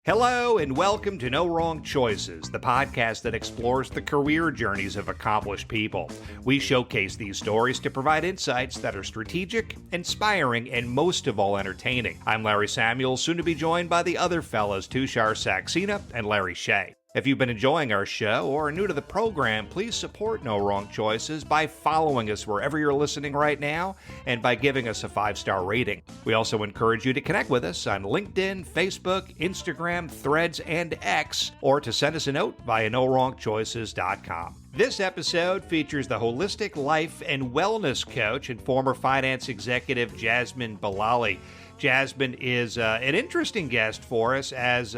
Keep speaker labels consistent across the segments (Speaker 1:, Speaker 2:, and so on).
Speaker 1: Hello and welcome to No Wrong Choices, the podcast that explores the career journeys of accomplished people. We showcase these stories to provide insights that are strategic, inspiring, and most of all entertaining. I'm Larry Samuels, soon to be joined by the other fellows Tushar Saxena and Larry Shea. If you've been enjoying our show or are new to the program, please support No Wrong Choices by following us wherever you're listening right now and by giving us a 5-star rating. We also encourage you to connect with us on LinkedIn, Facebook, Instagram, Threads, and X, or to send us a note via NoWrongChoices.com. This episode features the holistic life and wellness coach and former finance executive Jasmine Bilali. Jasmine is an interesting guest for us, as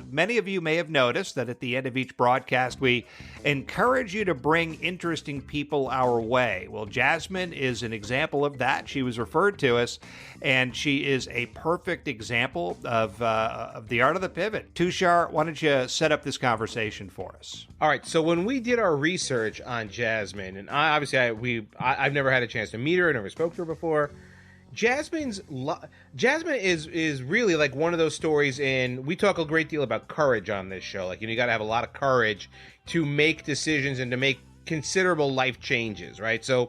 Speaker 1: many of you may have noticed that at the end of each broadcast, we encourage you to bring interesting people our way. Well, Jasmine is an example of that. She was referred to us, and she is a perfect example of the art of the pivot. Tushar, why don't you set up this conversation for us?
Speaker 2: All right, so when we did our research on Jasmine, and I've never had a chance to meet her, I never spoke to her before. Jasmine is really like one of those stories, and we talk a great deal about courage on this show. Like, you got to have a lot of courage to make decisions and to make considerable life changes, right? So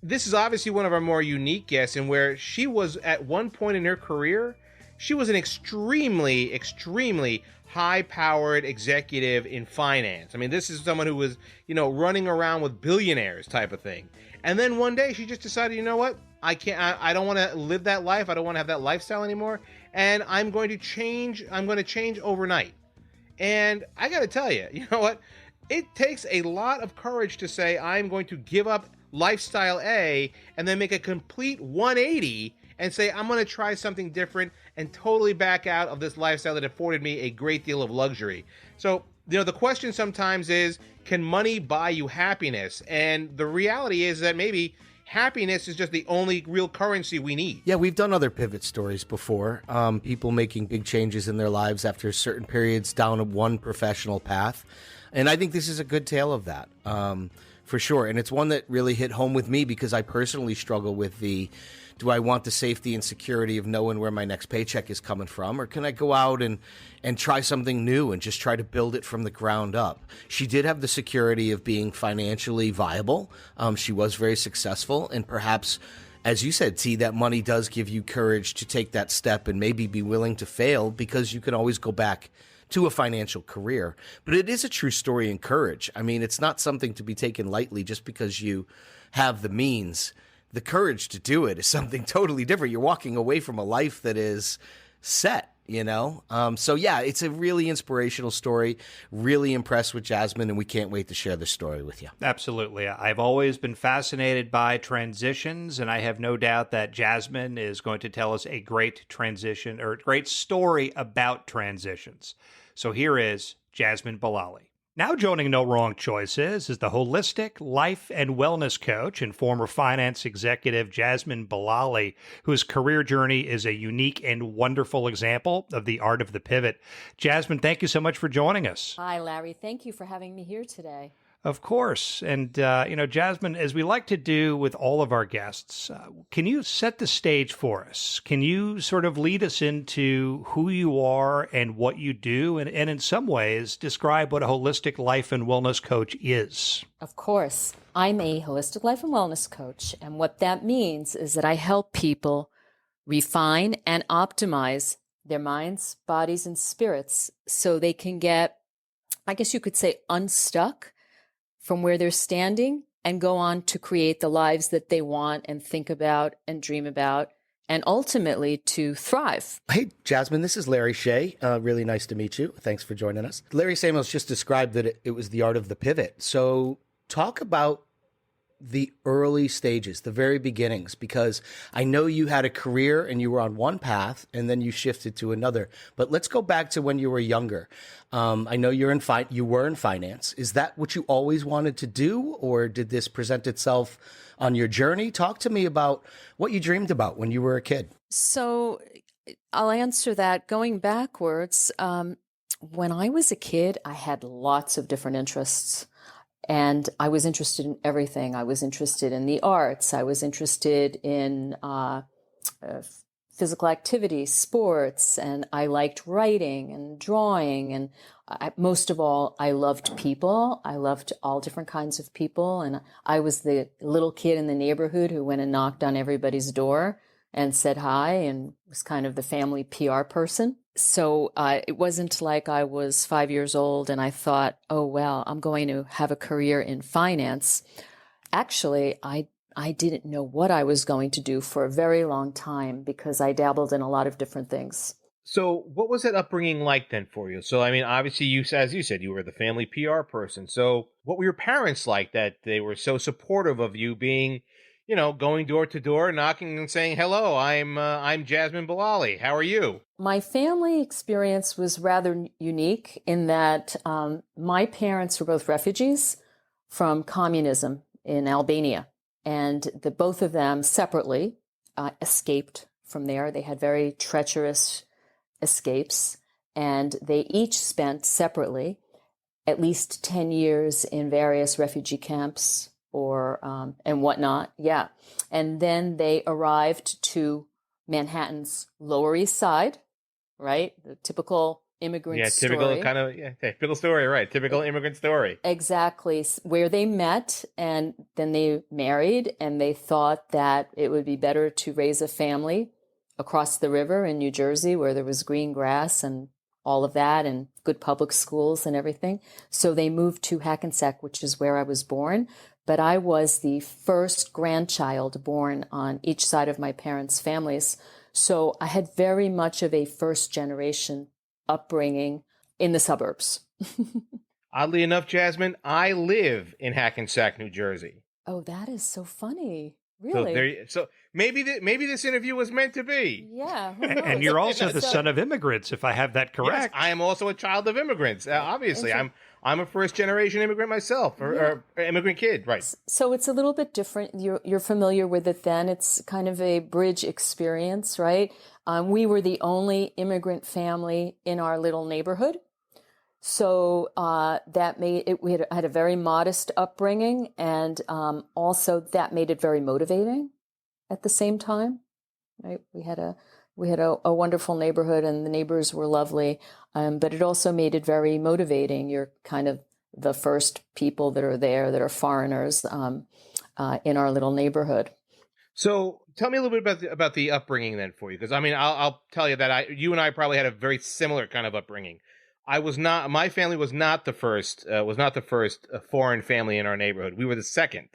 Speaker 2: this is obviously one of our more unique guests, and where she was at one point in her career, she was an extremely, extremely high-powered executive in finance. I mean, this is someone who was, running around with billionaires type of thing. And then one day she just decided, you know what? I don't want to live that life. I don't want to have that lifestyle anymore. And I'm going to change. I'm going to change overnight. And I got to tell you, you know what? It takes a lot of courage to say, I'm going to give up lifestyle A and then make a complete 180 and say, I'm going to try something different and totally back out of this lifestyle that afforded me a great deal of luxury. So, the question sometimes is, can money buy you happiness? And the reality is that maybe happiness is just the only real currency we need.
Speaker 3: Yeah, we've done other pivot stories before. People making big changes in their lives after certain periods down one professional path. And I think this is a good tale of that, for sure. And it's one that really hit home with me because I personally struggle with do I want the safety and security of knowing where my next paycheck is coming from? Or can I go out and try something new and just try to build it from the ground up? She did have the security of being financially viable. She was very successful. And perhaps, as you said, T, that money does give you courage to take that step and maybe be willing to fail because you can always go back to a financial career. But it is a true story in courage. I mean, it's not something to be taken lightly just because you have the means. The courage to do it is something totally different. You're walking away from a life that is set, So yeah, it's a really inspirational story. Really impressed with Jasmine, and we can't wait to share this story with you.
Speaker 1: Absolutely. I've always been fascinated by transitions, and I have no doubt that Jasmine is going to tell us a great transition or a great story about transitions. So here is Jasmine Bilali. Now joining No Wrong Choices is the holistic life and wellness coach and former finance executive Jasmine Bilali, whose career journey is a unique and wonderful example of the art of the pivot. Jasmine, thank you so much for joining us.
Speaker 4: Hi, Larry. Thank you for having me here today.
Speaker 1: Of course. And, Jasmine, as we like to do with all of our guests, can you set the stage for us? Can you sort of lead us into who you are and what you do, and in some ways describe what a holistic life and wellness coach is?
Speaker 4: Of course. I'm a holistic life and wellness coach. And what that means is that I help people refine and optimize their minds, bodies, and spirits so they can get, I guess you could say, unstuck from where they're standing and go on to create the lives that they want and think about and dream about, and ultimately to thrive.
Speaker 3: Hey, Jasmine, this is Larry Shea. Really nice to meet you. Thanks for joining us. Larry Samuels just described that it was the art of the pivot. So talk about the early stages, the very beginnings, because I know you had a career and you were on one path and then you shifted to another. But let's go back to when you were younger. I know you were in finance. Is that what you always wanted to do, or did this present itself on your journey? Talk to me about what you dreamed about when you were a kid.
Speaker 4: So I'll answer that going backwards. When I was a kid, I had lots of different interests. And I was interested in everything. I was interested in the arts. I was interested in physical activity, sports, and I liked writing and drawing. And most of all, I loved people. I loved all different kinds of people. And I was the little kid in the neighborhood who went and knocked on everybody's door and said hi and was kind of the family PR person. So it wasn't like I was 5 years old and I thought, oh, well, I'm going to have a career in finance. Actually, I didn't know what I was going to do for a very long time because I dabbled in a lot of different things.
Speaker 2: So what was that upbringing like then for you? So, I mean, obviously as you said, you were the family PR person. So what were your parents like that they were so supportive of you being, going door to door, knocking and saying, hello, I'm Jasmine Bilali. How are you?
Speaker 4: My family experience was rather unique in that my parents were both refugees from communism in Albania. And the both of them separately escaped from there. They had very treacherous escapes, and they each spent separately at least 10 years in various refugee camps or and whatnot. Yeah. And then they arrived to Manhattan's Lower East Side, right? The typical immigrant story.
Speaker 2: Typical story, right? Typical immigrant story.
Speaker 4: Exactly, where they met and then they married, and they thought that it would be better to raise a family across the river in New Jersey where there was green grass and all of that and good public schools and everything. So they moved to Hackensack, which is where I was born. But I was the first grandchild born on each side of my parents' families. So I had very much of a first generation upbringing in the suburbs.
Speaker 2: Oddly enough, Jasmine, I live in Hackensack, New Jersey.
Speaker 4: Oh, that is so funny. Really?
Speaker 2: So maybe this interview was meant to be.
Speaker 4: Yeah. Who knows?
Speaker 1: And you're also the son of immigrants, if I have that correct.
Speaker 2: Yes, I am also a child of immigrants. Obviously, I'm a first generation immigrant myself, or immigrant kid, right?
Speaker 4: So it's a little bit different. You're familiar with it then. It's kind of a bridge experience, right? We were the only immigrant family in our little neighborhood. So that made it, we had a very modest upbringing, and also that made it very motivating at the same time, right? We had a wonderful neighborhood, and the neighbors were lovely, but it also made it very motivating. You're kind of the first people that are there that are foreigners in our little neighborhood.
Speaker 2: So tell me a little bit about the upbringing then for you, because I mean, I'll tell you that you and I probably had a very similar kind of upbringing. My family was not the first foreign family in our neighborhood. We were the second.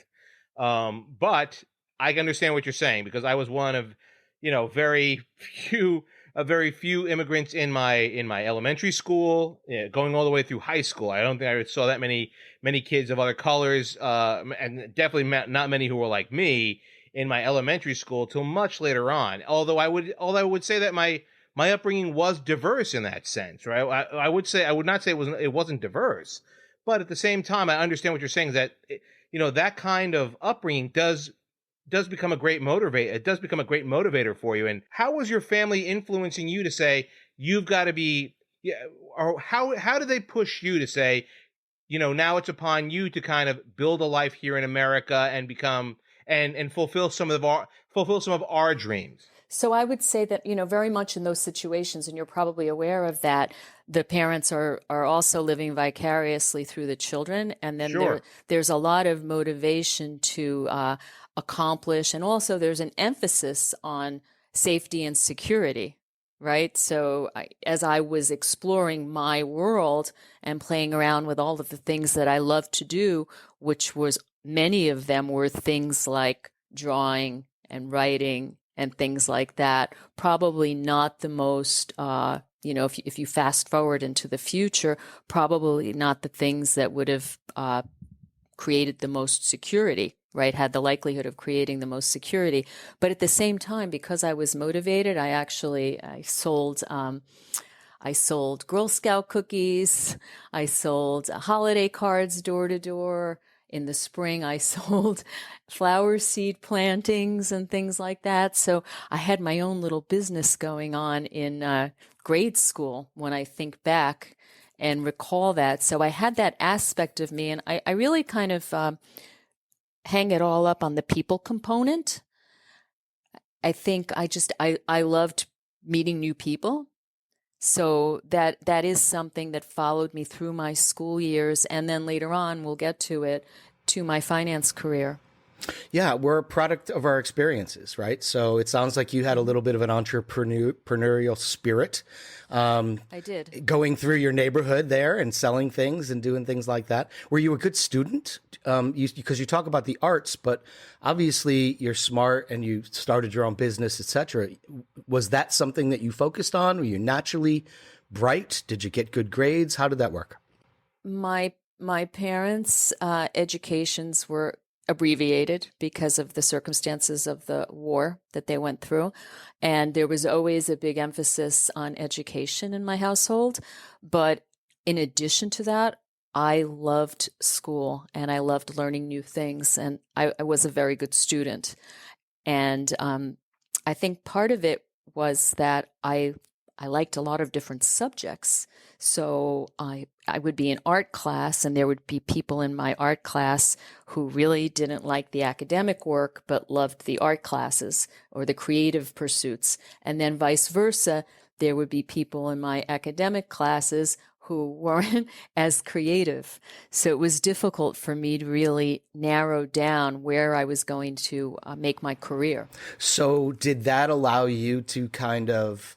Speaker 2: But I understand what you're saying, because I was one of, very few immigrants in my elementary school, going all the way through high school. I don't think I saw that many kids of other colors, and definitely not many who were like me in my elementary school till much later on. Although I would say that my upbringing was diverse in that sense, right? I would not say it wasn't diverse, but at the same time, I understand what you're saying, that that kind of upbringing does become a great motivator. It does become a great motivator for you. And how was your family influencing you to say you've got to be? Or how did they push you to say, now it's upon you to kind of build a life here in America and become and fulfill some of our dreams?
Speaker 4: So I would say that, very much in those situations, and you're probably aware of that, the parents are also living vicariously through the children. And then
Speaker 2: Sure.
Speaker 4: there's a lot of motivation to accomplish. And also there's an emphasis on safety and security, right? So as I was exploring my world and playing around with all of the things that I love to do, which was many of them were things like drawing and writing and things like that, probably not the most, if you fast forward into the future, probably not the things that would have created the most security, right? Had the likelihood of creating the most security. But at the same time, because I was motivated, I sold Girl Scout cookies. I sold holiday cards door to door. In the spring, I sold flower seed plantings and things like that. So I had my own little business going on in grade school when I think back and recall that. So I had that aspect of me, and I really kind of hang it all up on the people component. I think I loved meeting new people. So that is something that followed me through my school years, and then later on, we'll get to it, to my finance career.
Speaker 3: Yeah, we're a product of our experiences, right? So it sounds like you had a little bit of an entrepreneurial spirit.
Speaker 4: I did.
Speaker 3: Going through your neighborhood there and selling things and doing things like that. Were you a good student? Because you talk about the arts, but obviously you're smart and you started your own business, etc. Was that something that you focused on? Were you naturally bright? Did you get good grades? How did that work?
Speaker 4: My parents' educations were abbreviated because of the circumstances of the war that they went through. And there was always a big emphasis on education in my household. But in addition to that, I loved school and I loved learning new things. And I was a very good student. And I think part of it was that I liked a lot of different subjects. So I would be in art class, and there would be people in my art class who really didn't like the academic work, but loved the art classes or the creative pursuits. And then vice versa, there would be people in my academic classes who weren't as creative. So it was difficult for me to really narrow down where I was going to make my career.
Speaker 3: So did that allow you to kind of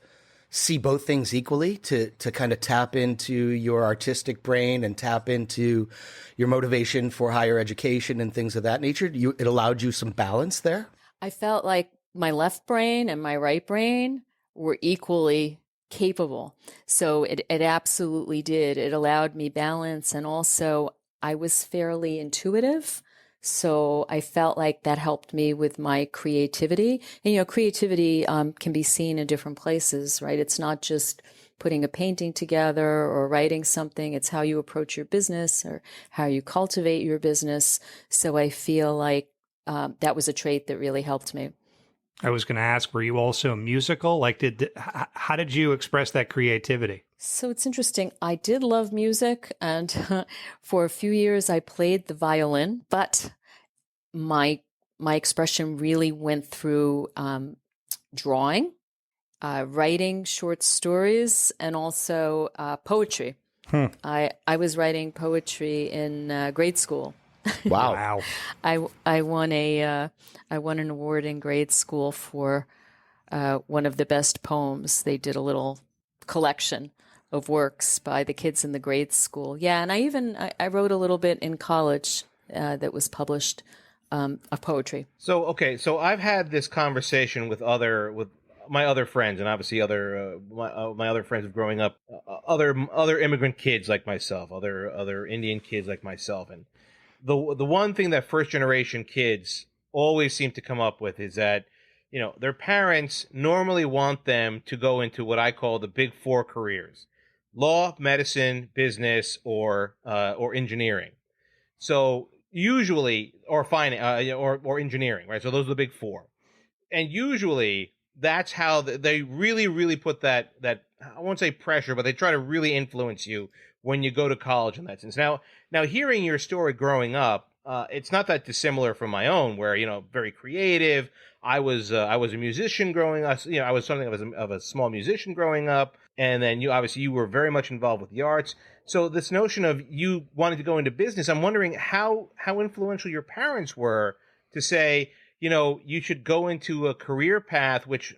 Speaker 3: see both things equally, to kind of tap into your artistic brain and tap into your motivation for higher education and things of that nature? It allowed you some balance there?
Speaker 4: I felt like my left brain and my right brain were equally capable. So it absolutely did. It allowed me balance. And also I was fairly intuitive. So I felt like that helped me with my creativity. And, creativity can be seen in different places, right? It's not just putting a painting together or writing something. It's how you approach your business or how you cultivate your business. So I feel like that was a trait that really helped me.
Speaker 1: I was going to ask, were you also musical? Like, how did you express that creativity?
Speaker 4: So it's interesting. I did love music, and for a few years I played the violin, but my expression really went through drawing, writing short stories, and also poetry. I was writing poetry in grade school.
Speaker 3: Wow.
Speaker 4: I won an award in grade school for one of the best poems. They did a little collection of works by the kids in the grade school. Yeah, and I wrote a little bit in college that was published of poetry.
Speaker 2: So I've had this conversation with my other friends, and obviously my other friends of growing up, other immigrant kids like myself, other Indian kids like myself, and the one thing that first generation kids always seem to come up with is that their parents normally want them to go into what I call the big four careers: law, medicine, business, or engineering. So usually, or finance, or engineering, right? So those are the big four, and usually that's how they really, really put that I won't say pressure, but they try to really influence you when you go to college in that sense. Now hearing your story growing up, it's not that dissimilar from my own, where very creative. I was a musician growing up. I was something of a small musician growing up, and then you were very much involved with the arts. So this notion of you wanting to go into business, I'm wondering how influential your parents were to say, you should go into a career path with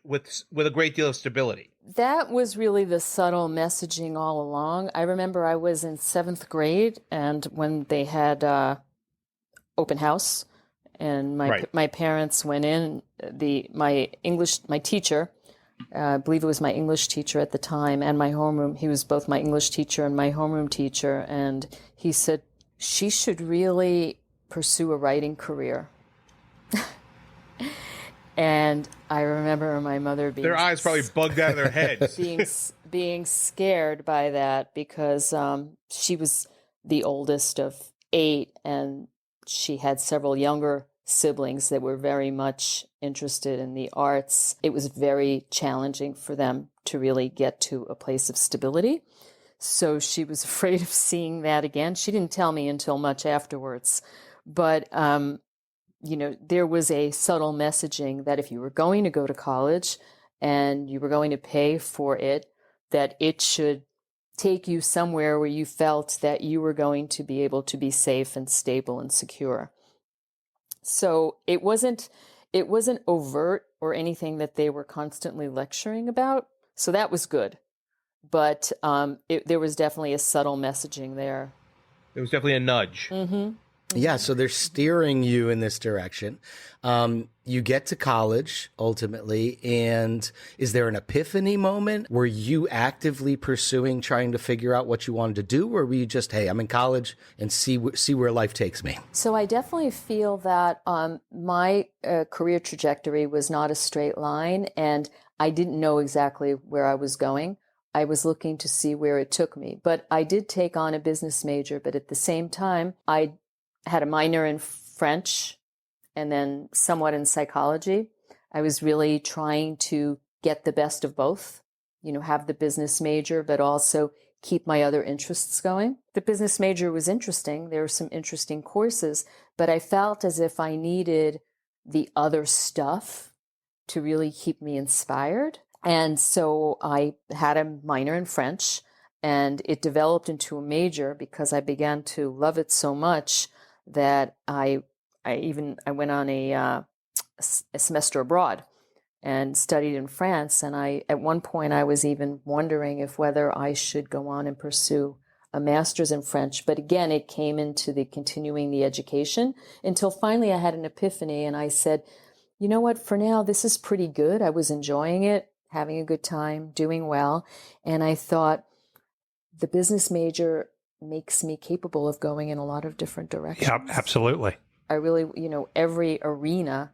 Speaker 2: a great deal of stability.
Speaker 4: That was really the subtle messaging all along. I remember I was in 7th grade, and when they had open house, and my parents went in, my teacher, I believe it was my English teacher at the time, and my homeroom, he was both my English teacher and my homeroom teacher, and he said, she should really pursue a writing career. And I remember my mother being...
Speaker 2: Their eyes probably bugged out of their heads.
Speaker 4: being scared by that, because she was the oldest of 8, and she had several younger siblings that were very much interested in the arts. It was very challenging for them to really get to a place of stability. So she was afraid of seeing that again. She didn't tell me until much afterwards. But there was a subtle messaging that if you were going to go to college and you were going to pay for it, that it should take you somewhere where you felt that you were going to be able to be safe and stable and secure. So it wasn't overt or anything that they were constantly lecturing about. So that was good. But there was definitely a subtle messaging there.
Speaker 2: There was definitely a nudge.
Speaker 4: Mm-hmm.
Speaker 3: Yeah, so they're steering you in this direction. You get to college ultimately, and is there an epiphany moment? Were you actively pursuing, trying to figure out what you wanted to do, or were you just, hey, I'm in college and see where life takes me?
Speaker 4: So I definitely feel that my career trajectory was not a straight line, and I didn't know exactly where I was going. I was looking to see where it took me. But I did take on a business major, but at the same time, I had a minor in French and then somewhat in psychology. I was really trying to get the best of both, have the business major, but also keep my other interests going. The business major was interesting. There were some interesting courses, but I felt as if I needed the other stuff to really keep me inspired. And so I had a minor in French, and it developed into a major because I began to love it so much that I went on a semester abroad and studied in France. And at one point I was even wondering if whether I should go on and pursue a master's in French. But again, it came into the continuing the education until finally I had an epiphany and I said, you know what, for now, this is pretty good. I was enjoying it, having a good time, doing well. And I thought the business major makes me capable of going in a lot of different directions.
Speaker 1: Yeah, absolutely.
Speaker 4: I really, every arena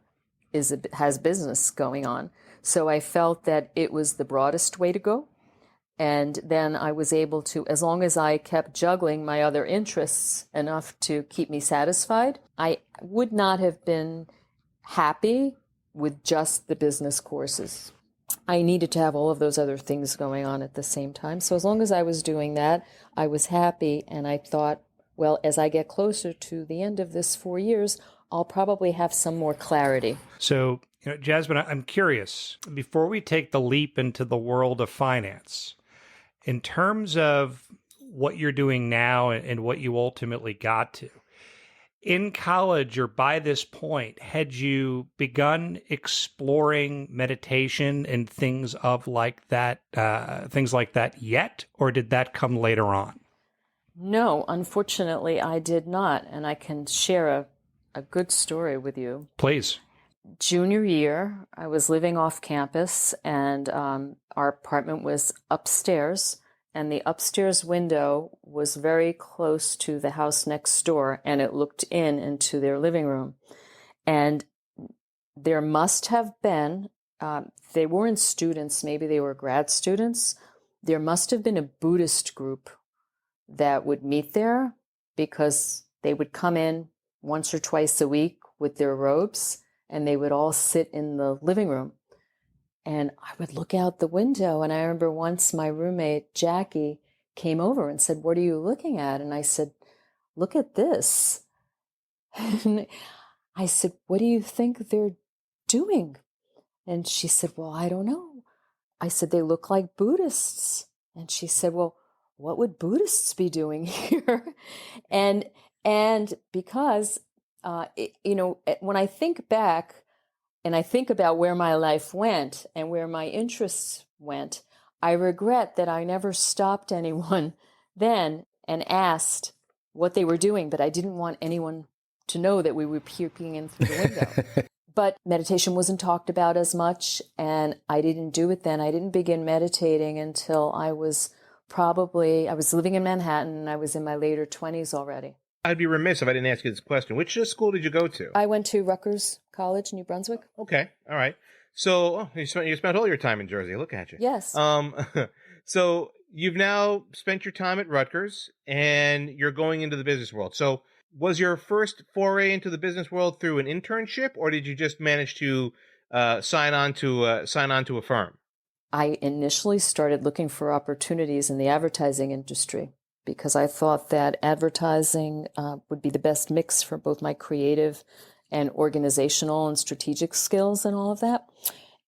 Speaker 4: has business going on. So I felt that it was the broadest way to go. And then I was able to, as long as I kept juggling my other interests enough to keep me satisfied, I would not have been happy with just the business courses. I needed to have all of those other things going on at the same time. So as long as I was doing that, I was happy. And I thought, well, as I get closer to the end of this 4 years, I'll probably have some more clarity.
Speaker 1: So, Jasmine, I'm curious, before we take the leap into the world of finance, in terms of what you're doing now and what you ultimately got to, in college or by this point, had you begun exploring meditation and things like that yet, or did that come later on?
Speaker 4: No, unfortunately, I did not, and I can share a good story with you.
Speaker 1: Please.
Speaker 4: Junior year, I was living off campus, and our apartment was upstairs. And the upstairs window was very close to the house next door, and it looked into their living room. And there must have been, they weren't students, maybe they were grad students. There must have been a Buddhist group that would meet there because they would come in once or twice a week with their robes, and they would all sit in the living room. And I would look out the window, and I remember once my roommate, Jackie, came over and said, "What are you looking at?" And I said, "Look at this." And I said, "What do you think they're doing?" And she said, "Well, I don't know." I said, "They look like Buddhists." And she said, "Well, what would Buddhists be doing here?" And because, when I think back, and I think about where my life went and where my interests went, I regret that I never stopped anyone then and asked what they were doing, but I didn't want anyone to know that we were peeking in through the window. But meditation wasn't talked about as much, and I didn't do it then. I didn't begin meditating until I was living in Manhattan, and I was in my later 20s already.
Speaker 2: I'd be remiss if I didn't ask you this question. Which school did you go to?
Speaker 4: I went to Rutgers College, New Brunswick.
Speaker 2: Okay, all right. So you spent all your time in Jersey. Look at you.
Speaker 4: Yes.
Speaker 2: So you've now spent your time at Rutgers, and you're going into the business world. So was your first foray into the business world through an internship, or did you just manage to sign on to a firm?
Speaker 4: I initially started looking for opportunities in the advertising industry, because I thought that advertising would be the best mix for both my creative and organizational and strategic skills and all of that.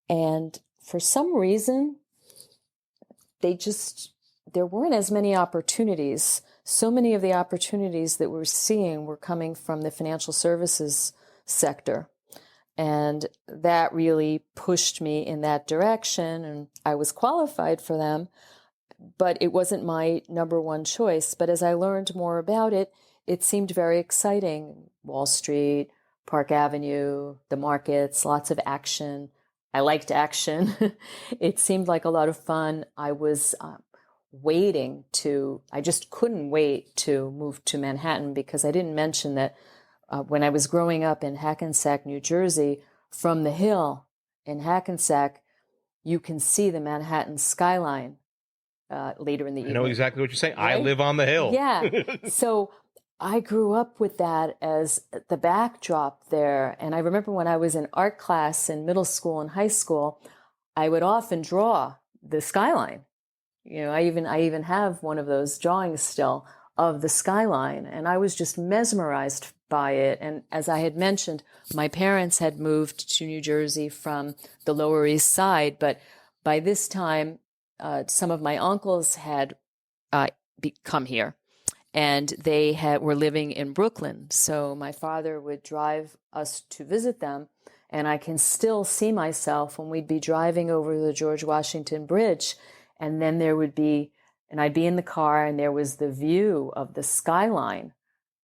Speaker 4: And for some reason, there weren't as many opportunities. So many of the opportunities that we're seeing were coming from the financial services sector. And that really pushed me in that direction. And I was qualified for them, but it wasn't my number one choice. But as I learned more about it, it seemed very exciting. Wall Street, Park Avenue, the markets, lots of action. I liked action. It seemed like a lot of fun. I was I just couldn't wait to move to Manhattan, because I didn't mention that when I was growing up in Hackensack, New Jersey, from the hill in Hackensack, you can see the Manhattan skyline later in the evening.
Speaker 2: I know exactly what you're saying.
Speaker 4: Right?
Speaker 2: I live on the hill.
Speaker 4: Yeah. So I grew up with that as the backdrop there. And I remember when I was in art class in middle school and high school, I would often draw the skyline. I even have one of those drawings still of the skyline. And I was just mesmerized by it. And as I had mentioned, my parents had moved to New Jersey from the Lower East Side. But by this time, some of my uncles had come here. And they were living in Brooklyn. So my father would drive us to visit them. And I can still see myself when we'd be driving over the George Washington Bridge. And then I'd be in the car, and there was the view of the skyline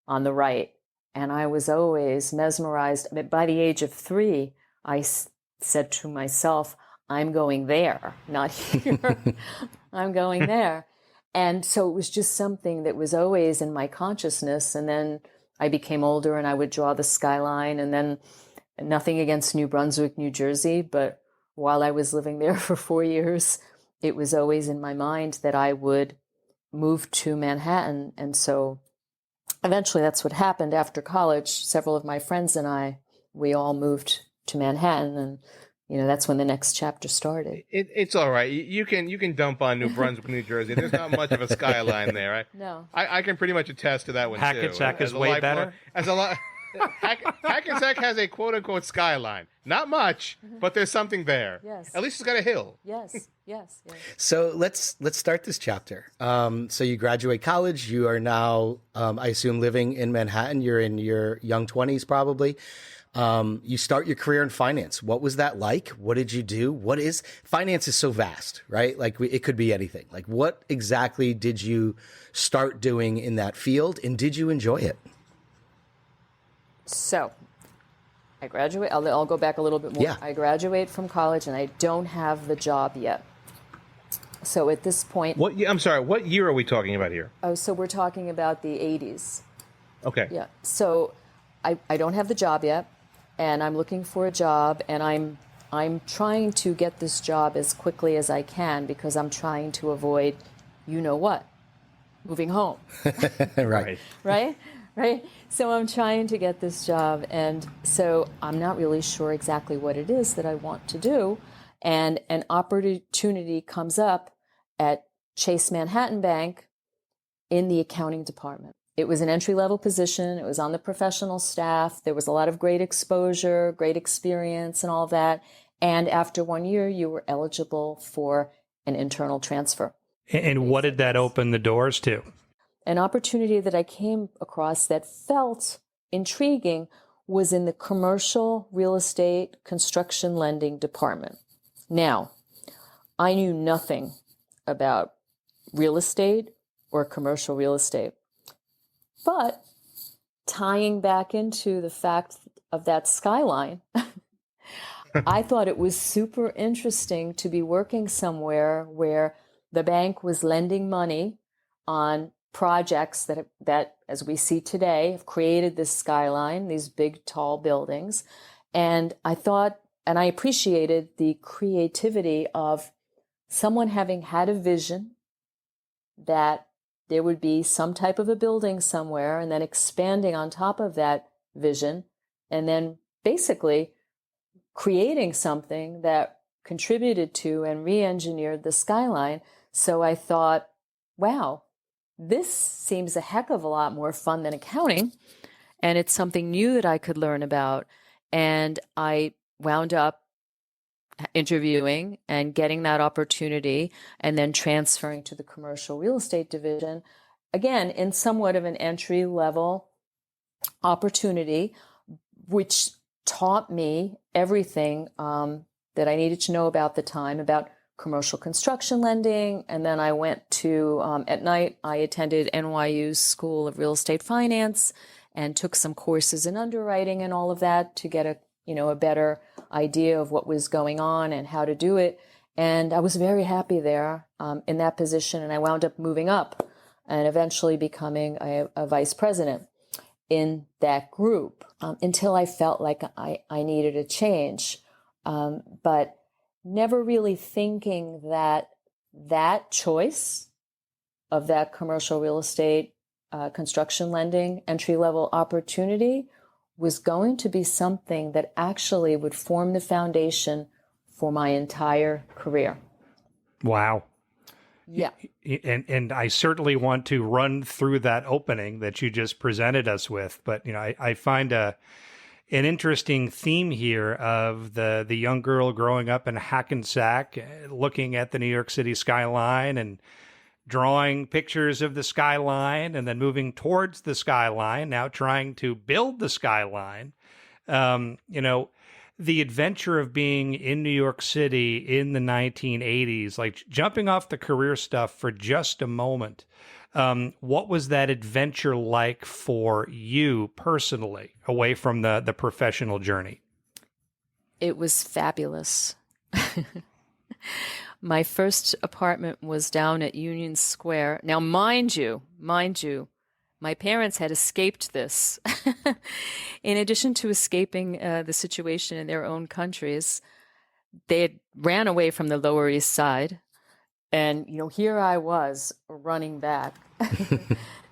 Speaker 4: on the right. And I was always mesmerized. By the age of 3, I said to myself, I'm going there, not here. I'm going there. And so it was just something that was always in my consciousness. And then I became older, and I would draw the skyline. And then, nothing against New Brunswick, New Jersey, but while I was living there for 4 years, it was always in my mind that I would move to Manhattan. And so eventually that's what happened after college. Several of my friends and we all moved to Manhattan, and that's when the next chapter started.
Speaker 2: It's all right. You can dump on New Brunswick, New Jersey. There's not much of a skyline there.
Speaker 4: No.
Speaker 2: I can pretty much attest to that one,
Speaker 1: Hackensack
Speaker 2: too.
Speaker 1: is way better?
Speaker 2: Hackensack has a quote-unquote skyline. Not much, but there's something there.
Speaker 4: Yes.
Speaker 2: At least it's got a hill.
Speaker 4: Yes.
Speaker 3: So let's start this chapter. So you graduate college. You are now, I assume, living in Manhattan. You're in your young 20s, probably. You start your career in finance. What was that like? What did you do? Finance is so vast, right? Like it could be anything. Like what exactly did you start doing in that field, and did you enjoy it?
Speaker 4: So I graduate. I'll go back a little bit more.
Speaker 3: Yeah.
Speaker 4: I graduate from college, and I don't have the job yet. So at this point,
Speaker 2: I'm sorry. What year are we talking about here?
Speaker 4: Oh, so we're talking about the 80s.
Speaker 2: Okay.
Speaker 4: Yeah. So I don't have the job yet, and I'm looking for a job, and I'm trying to get this job as quickly as I can, because I'm trying to avoid, moving home. Right? So I'm trying to get this job, and so I'm not really sure exactly what it is that I want to do. And an opportunity comes up at Chase Manhattan Bank in the accounting department. It was an entry-level position. It was on the professional staff. There was a lot of great exposure, great experience, and all that. And after 1 year, you were eligible for an internal transfer.
Speaker 1: And what did that open the doors to?
Speaker 4: An opportunity that I came across that felt intriguing was in the commercial real estate construction lending department. Now, I knew nothing about real estate or commercial real estate. But tying back into the fact of that skyline, I thought it was super interesting to be working somewhere where the bank was lending money on projects that, as we see today, have created this skyline, these big, tall buildings. And I thought, and I appreciated the creativity of someone having had a vision that there would be some type of a building somewhere, and then expanding on top of that vision, and then basically creating something that contributed to and re-engineered the skyline. So I thought, wow, this seems a heck of a lot more fun than accounting. and it's something new that I could learn about. And I wound up interviewing and getting that opportunity, and then transferring to the commercial real estate division, again, in somewhat of an entry level opportunity, which taught me everything that I needed to know about the time about commercial construction lending. And then I went to, at night, I attended NYU's School of Real Estate Finance and took some courses in underwriting and all of that to get a better idea of what was going on and how to do it. And I was very happy there in that position. And I wound up moving up and eventually becoming a vice president in that group until I felt like I needed a change. But never really thinking that choice of that commercial real estate construction lending entry-level opportunity was going to be something that actually would form the foundation for my entire career.
Speaker 1: Wow.
Speaker 4: Yeah.
Speaker 1: And I certainly want to run through that opening that you just presented us with. But, I find an interesting theme here of the young girl growing up in Hackensack, looking at the New York City skyline and drawing pictures of the skyline, and then moving towards the skyline, now trying to build the skyline. The adventure of being in New York City in the 1980s, like jumping off the career stuff for just a moment. What was that adventure like for you personally, away from the professional journey?
Speaker 4: It was fabulous. My first apartment was down at Union Square. Now, mind you, my parents had escaped this. In addition to escaping the situation in their own countries, they had ran away from the Lower East Side. And, here I was running back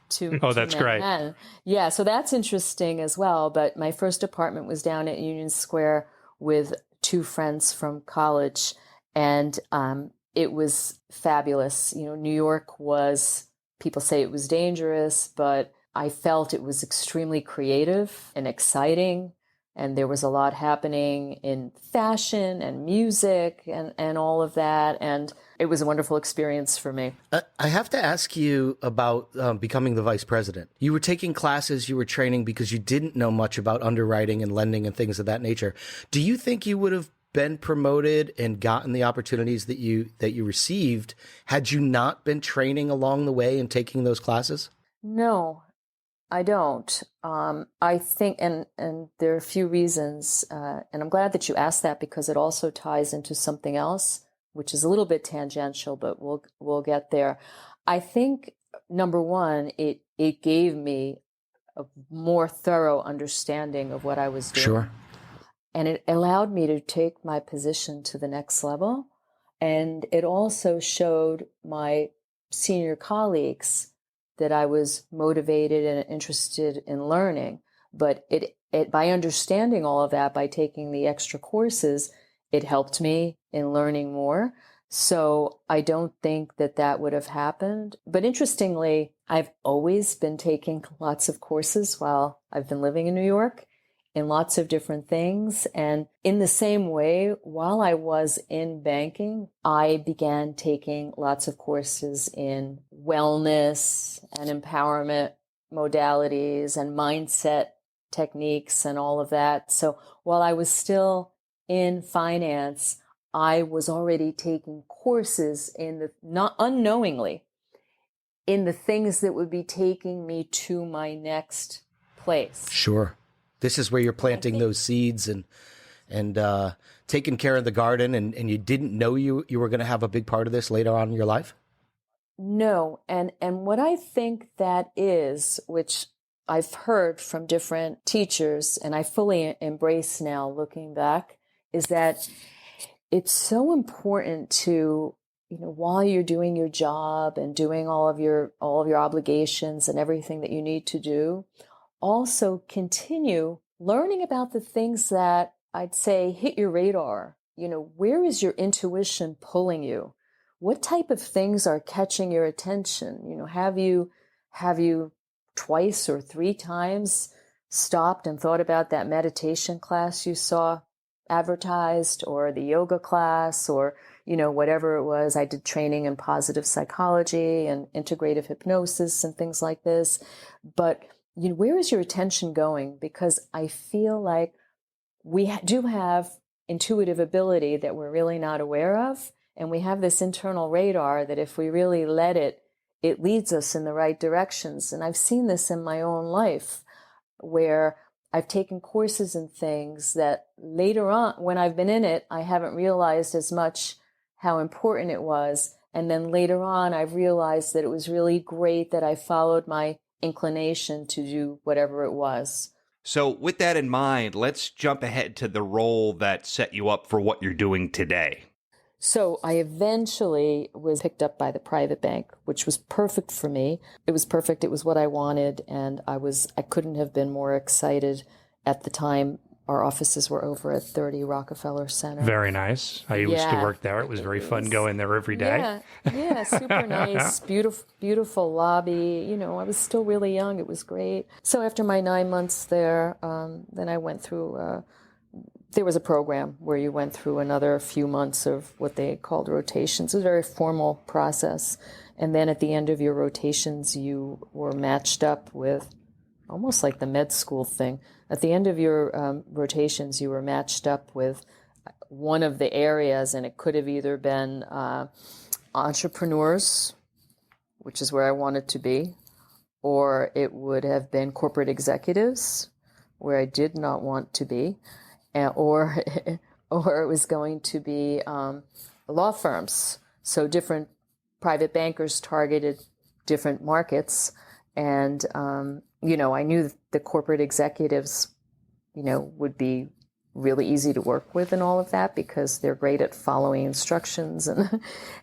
Speaker 4: to
Speaker 1: that's
Speaker 4: Manhattan.
Speaker 1: great.
Speaker 4: Yeah, so that's interesting as well. But my first apartment was down at Union Square with two friends from college. And it was fabulous. New York was, people say it was dangerous, but I felt it was extremely creative and exciting. And there was a lot happening in fashion and music and all of that. And it was a wonderful experience for me.
Speaker 3: I have to ask you about becoming the vice president. You were taking classes, you were training because you didn't know much about underwriting and lending and things of that nature. Do you think you would have been promoted and gotten the opportunities that you received had you not been training along the way and taking those classes?
Speaker 4: No, I don't. I think, and there are a few reasons, and I'm glad that you asked that because it also ties into something else, which is a little bit tangential, but we'll get there. I think number one, it gave me a more thorough understanding of what I was doing.
Speaker 3: Sure.
Speaker 4: And it allowed me to take my position to the next level. And it also showed my senior colleagues that I was motivated and interested in learning. But it by understanding all of that, by taking the extra courses, it helped me in learning more. So I don't think that would have happened. But interestingly, I've always been taking lots of courses while I've been living in New York, in lots of different things. And in the same way, while I was in banking, I began taking lots of courses in wellness and empowerment modalities and mindset techniques and all of that. So while I was still in finance, I was already taking courses not unknowingly, in the things that would be taking me to my next place.
Speaker 3: Sure. This is where you're planting those seeds and taking care of the garden, and you didn't know you were going to have a big part of this later on in your life?
Speaker 4: No. And what I think that is, which I've heard from different teachers, and I fully embrace now looking back, is that it's so important to, while you're doing your job and doing all of your obligations and everything that you need to do, also continue learning about the things that I'd say hit your radar. Where is your intuition pulling you? What type of things are catching your attention? Have you twice or three times stopped and thought about that meditation class you saw advertised, or the yoga class, or, whatever it was. I did training in positive psychology and integrative hypnosis and things like this. But where is your attention going? Because I feel like we do have intuitive ability that we're really not aware of. And we have this internal radar that if we really let it, it leads us in the right directions. And I've seen this in my own life, where I've taken courses and things that later on, when I've been in it, I haven't realized as much how important it was. And then later on, I've realized that it was really great that I followed my inclination to do whatever it was.
Speaker 1: So with that in mind, let's jump ahead to the role that set you up for what you're doing today.
Speaker 4: So I eventually was picked up by the private bank, which was perfect for me. It was perfect. It was what I wanted. And I couldn't have been more excited at the time. Our offices were over at 30 Rockefeller Center.
Speaker 1: Very nice. I used to work there. It was very fun going there every day.
Speaker 4: Yeah, super nice, beautiful lobby. I was still really young. It was great. So after my 9 months there, then I went through, there was a program where you went through another few months of what they called rotations. It was a very formal process. And then at the end of your rotations, you were matched up with, almost like the med school thing. At the end of your rotations, you were matched up with one of the areas, and it could have either been entrepreneurs, which is where I wanted to be, or it would have been corporate executives, where I did not want to be, or it was going to be law firms. So different private bankers targeted different markets, and I knew the corporate executives, would be really easy to work with and all of that, because they're great at following instructions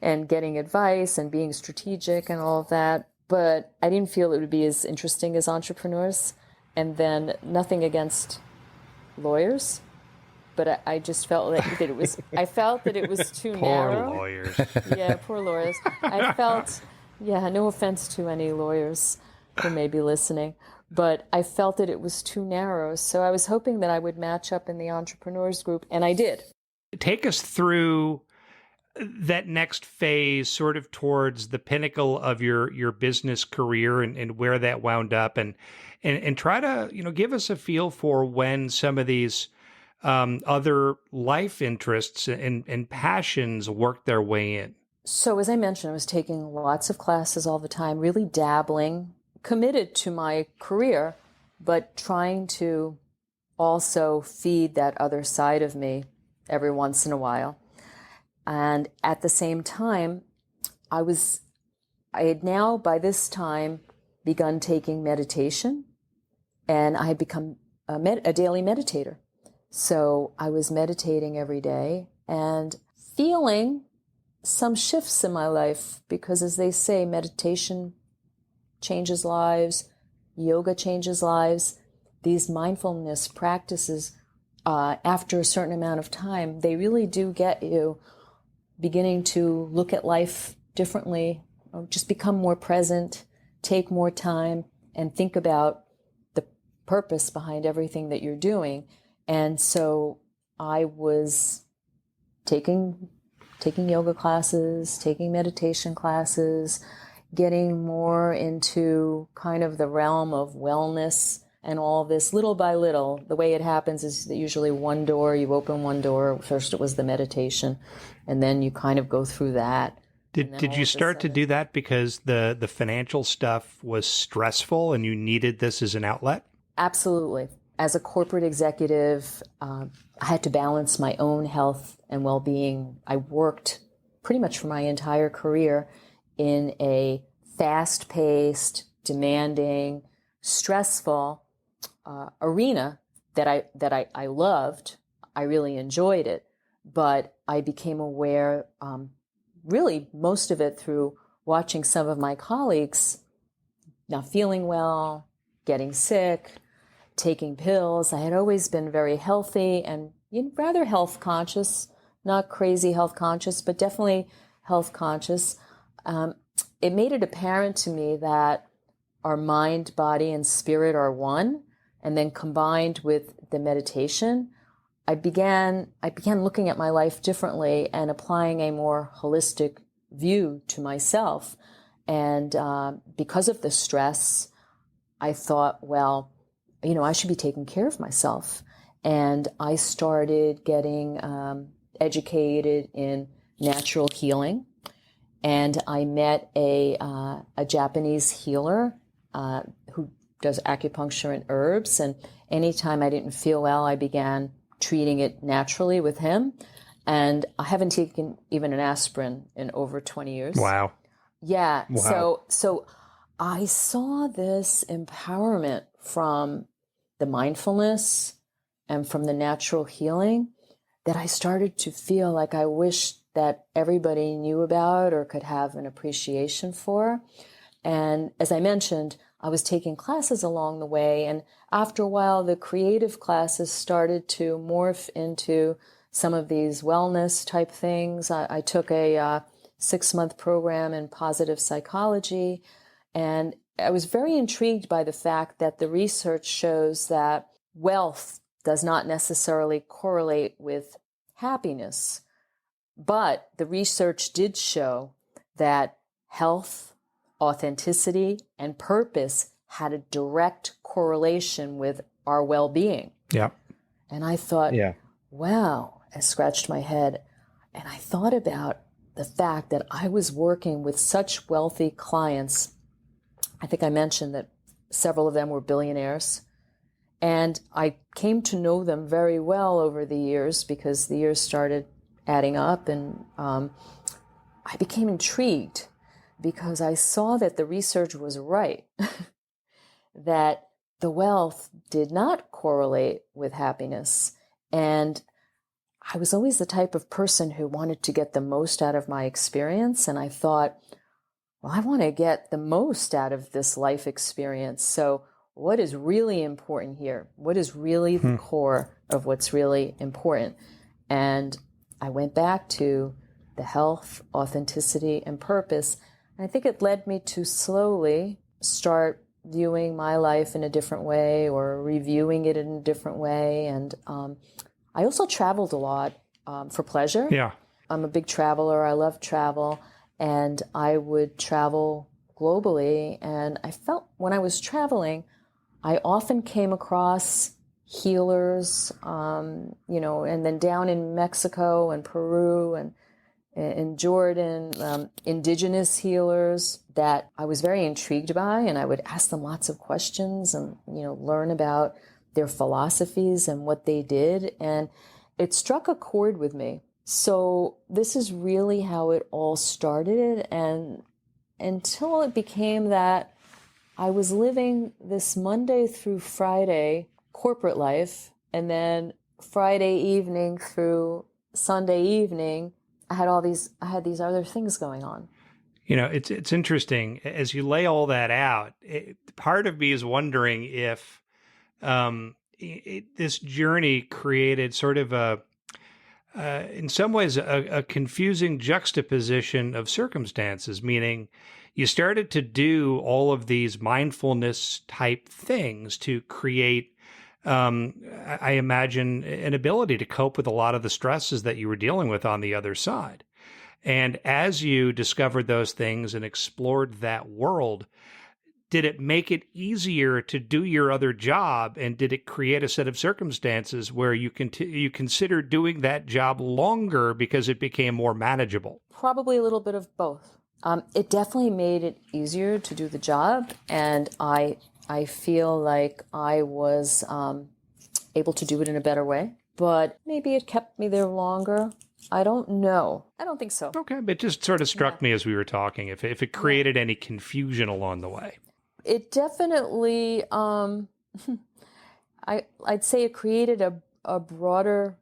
Speaker 4: and getting advice and being strategic and all of that. But I didn't feel it would be as interesting as entrepreneurs. And then nothing against lawyers, but I just felt that it was, too narrow.
Speaker 1: Poor lawyers.
Speaker 4: Yeah, poor lawyers. I felt, no offense to any lawyers who may be listening, but I felt that it was too narrow. So I was hoping that I would match up in the entrepreneurs group, and I did.
Speaker 1: Take us through that next phase, sort of towards the pinnacle of your business career, and where that wound up, and try to, give us a feel for when some of these other life interests and passions worked their way in.
Speaker 4: So as I mentioned, I was taking lots of classes all the time, really dabbling, committed to my career, but trying to also feed that other side of me every once in a while. And at the same time, I had now by this time begun taking meditation, and I had become a daily meditator. So I was meditating every day and feeling some shifts in my life, because as they say, meditation changes lives, yoga changes lives. These mindfulness practices, after a certain amount of time, they really do get you beginning to look at life differently, or just become more present, take more time, and think about the purpose behind everything that you're doing. And so I was taking yoga classes, taking meditation classes, getting more into kind of the realm of wellness and all this little by little. The way it happens is that usually you open one door. First it was the meditation, and then you kind of go through that.
Speaker 1: Did you start to do that because the financial stuff was stressful and you needed this as an outlet?
Speaker 4: Absolutely. As a corporate executive, I had to balance my own health and well-being. I worked pretty much for my entire career in a fast-paced, demanding, stressful arena that I loved. I really enjoyed it, but I became aware, really most of it through watching some of my colleagues not feeling well, getting sick, taking pills. I had always been very healthy and rather health conscious, not crazy health conscious, but definitely health conscious. It made it apparent to me that our mind, body, and spirit are one, And then combined with the meditation, I began looking at my life differently and applying a more holistic view to myself. And because of the stress, I thought, well, I should be taking care of myself. And I started getting educated in natural healing. And I met a Japanese healer who does acupuncture and herbs. And anytime I didn't feel well, I began treating it naturally with him. And I haven't taken even an aspirin in over 20 years.
Speaker 1: Wow.
Speaker 4: Yeah.
Speaker 2: Wow.
Speaker 4: So I saw this empowerment from the mindfulness and from the natural healing that I started to feel like I wished that everybody knew about or could have an appreciation for. And as I mentioned, I was taking classes along the way. And after a while, the creative classes started to morph into some of these wellness type things. I took a 6-month program in positive psychology. And I was very intrigued by the fact that the research shows that wealth does not necessarily correlate with happiness. But the research did show that health, authenticity, and purpose had a direct correlation with our well-being.
Speaker 1: Yeah.
Speaker 4: And I thought, wow, I scratched my head. And I thought about the fact that I was working with such wealthy clients. I think I mentioned that several of them were billionaires. And I came to know them very well over the years because the years started adding up. And I became intrigued because I saw that the research was right, that the wealth did not correlate with happiness. And I was always the type of person who wanted to get the most out of my experience. And I thought, well, I want to get the most out of this life experience. So what is really important here? What is really the core of what's really important? And I went back to the health, authenticity, and purpose. And I think it led me to slowly start viewing my life in a different way or reviewing it in a different way. And I also traveled a lot for pleasure.
Speaker 1: Yeah.
Speaker 4: I'm a big traveler. I love travel. And I would travel globally. And I felt when I was traveling, I often came across healers, and then down in Mexico and Peru and in Jordan, indigenous healers that I was very intrigued by. And I would ask them lots of questions and, learn about their philosophies and what they did. And it struck a chord with me. So this is really how it all started. And until it became that I was living this Monday through Friday corporate life, and then Friday evening through Sunday evening, I had these other things going on.
Speaker 1: It's interesting as you lay all that out. Part of me is wondering if this journey created sort of in some ways, a confusing juxtaposition of circumstances, meaning you started to do all of these mindfulness type things to create, I imagine, an ability to cope with a lot of the stresses that you were dealing with on the other side. And as you discovered those things and explored that world, did it make it easier to do your other job? And did it create a set of circumstances where you consider doing that job longer because it became more manageable?
Speaker 4: Probably a little bit of both. It definitely made it easier to do the job. And I feel like I was able to do it in a better way. But maybe it kept me there longer. I don't know. I don't think so.
Speaker 1: Okay, but it just sort of struck me as we were talking, if it created any confusion along the way.
Speaker 4: It definitely, I'd say it created a broader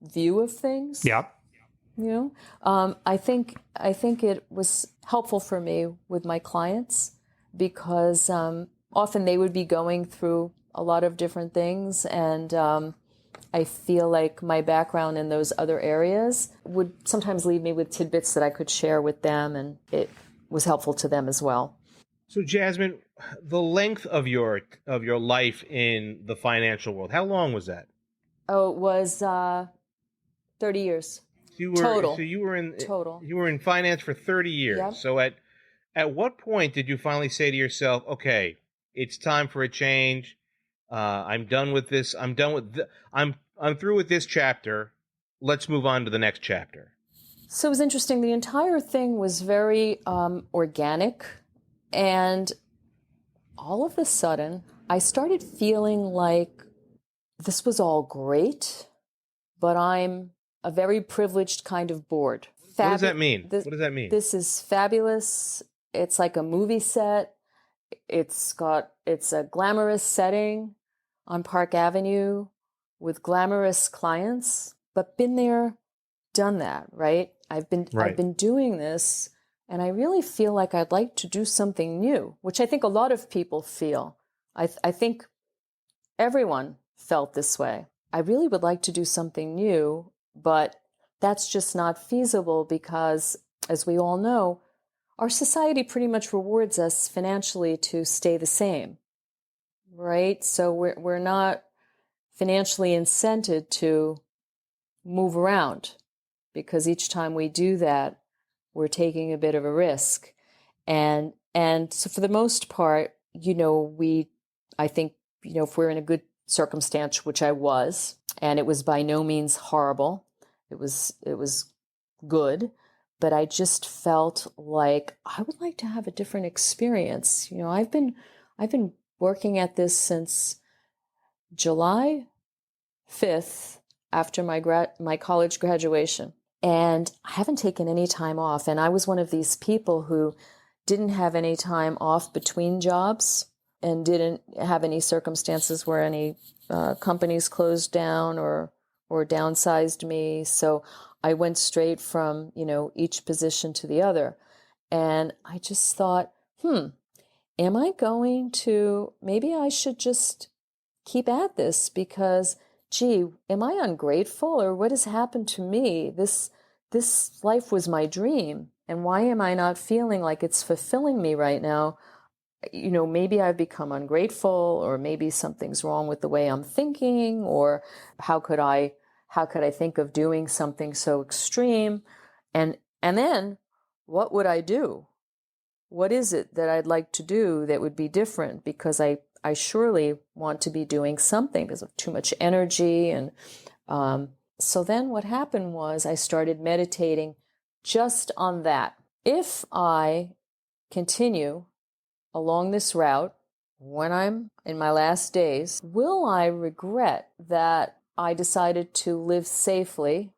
Speaker 4: view of things.
Speaker 1: Yeah.
Speaker 4: I think it was helpful for me with my clients because often they would be going through a lot of different things, and I feel like my background in those other areas would sometimes leave me with tidbits that I could share with them, and it was helpful to them as well.
Speaker 2: So Jasmine, the length of your life in the financial world, how long was that?
Speaker 4: Oh, it was 30 years.
Speaker 2: So
Speaker 4: Total. Total.
Speaker 2: you were in finance for 30 years.
Speaker 4: Yep.
Speaker 2: So at what point did you finally say to yourself, okay, it's time for a change. I'm done with this. I'm through with this chapter. Let's move on to the next chapter.
Speaker 4: So it was interesting. The entire thing was very organic. And all of a sudden, I started feeling like this was all great, but I'm a very privileged kind of bored.
Speaker 2: What does that mean? What does that mean?
Speaker 4: This is fabulous. It's like a movie set. It's a glamorous setting on Park Avenue with glamorous clients, but been there, done that, right? I've been doing this, and I really feel like I'd like to do something new, which I think a lot of people feel. I think everyone felt this way. I really would like to do something new, but that's just not feasible because, as we all know, our society pretty much rewards us financially to stay the same, right? So we're not financially incented to move around because each time we do that, we're taking a bit of a risk. And so for the most part, I think, if we're in a good circumstance, which I was, and it was by no means horrible, it was good, but I just felt like I would like to have a different experience. I've been working at this since July 5th after my college graduation. And I haven't taken any time off. And I was one of these people who didn't have any time off between jobs and didn't have any circumstances where any companies closed down or downsized me. So I went straight from, each position to the other. And I just thought, am I going to, maybe I should just keep at this because, gee, am I ungrateful or what has happened to me? This life was my dream. And why am I not feeling like it's fulfilling me right now? Maybe I've become ungrateful, or maybe something's wrong with the way I'm thinking, or how could I think of doing something so extreme? And then what would I do? What is it that I'd like to do that would be different? Because I surely want to be doing something because of too much energy. And so then what happened was I started meditating just on that. If I continue along this route when I'm in my last days, will I regret that I decided to live safely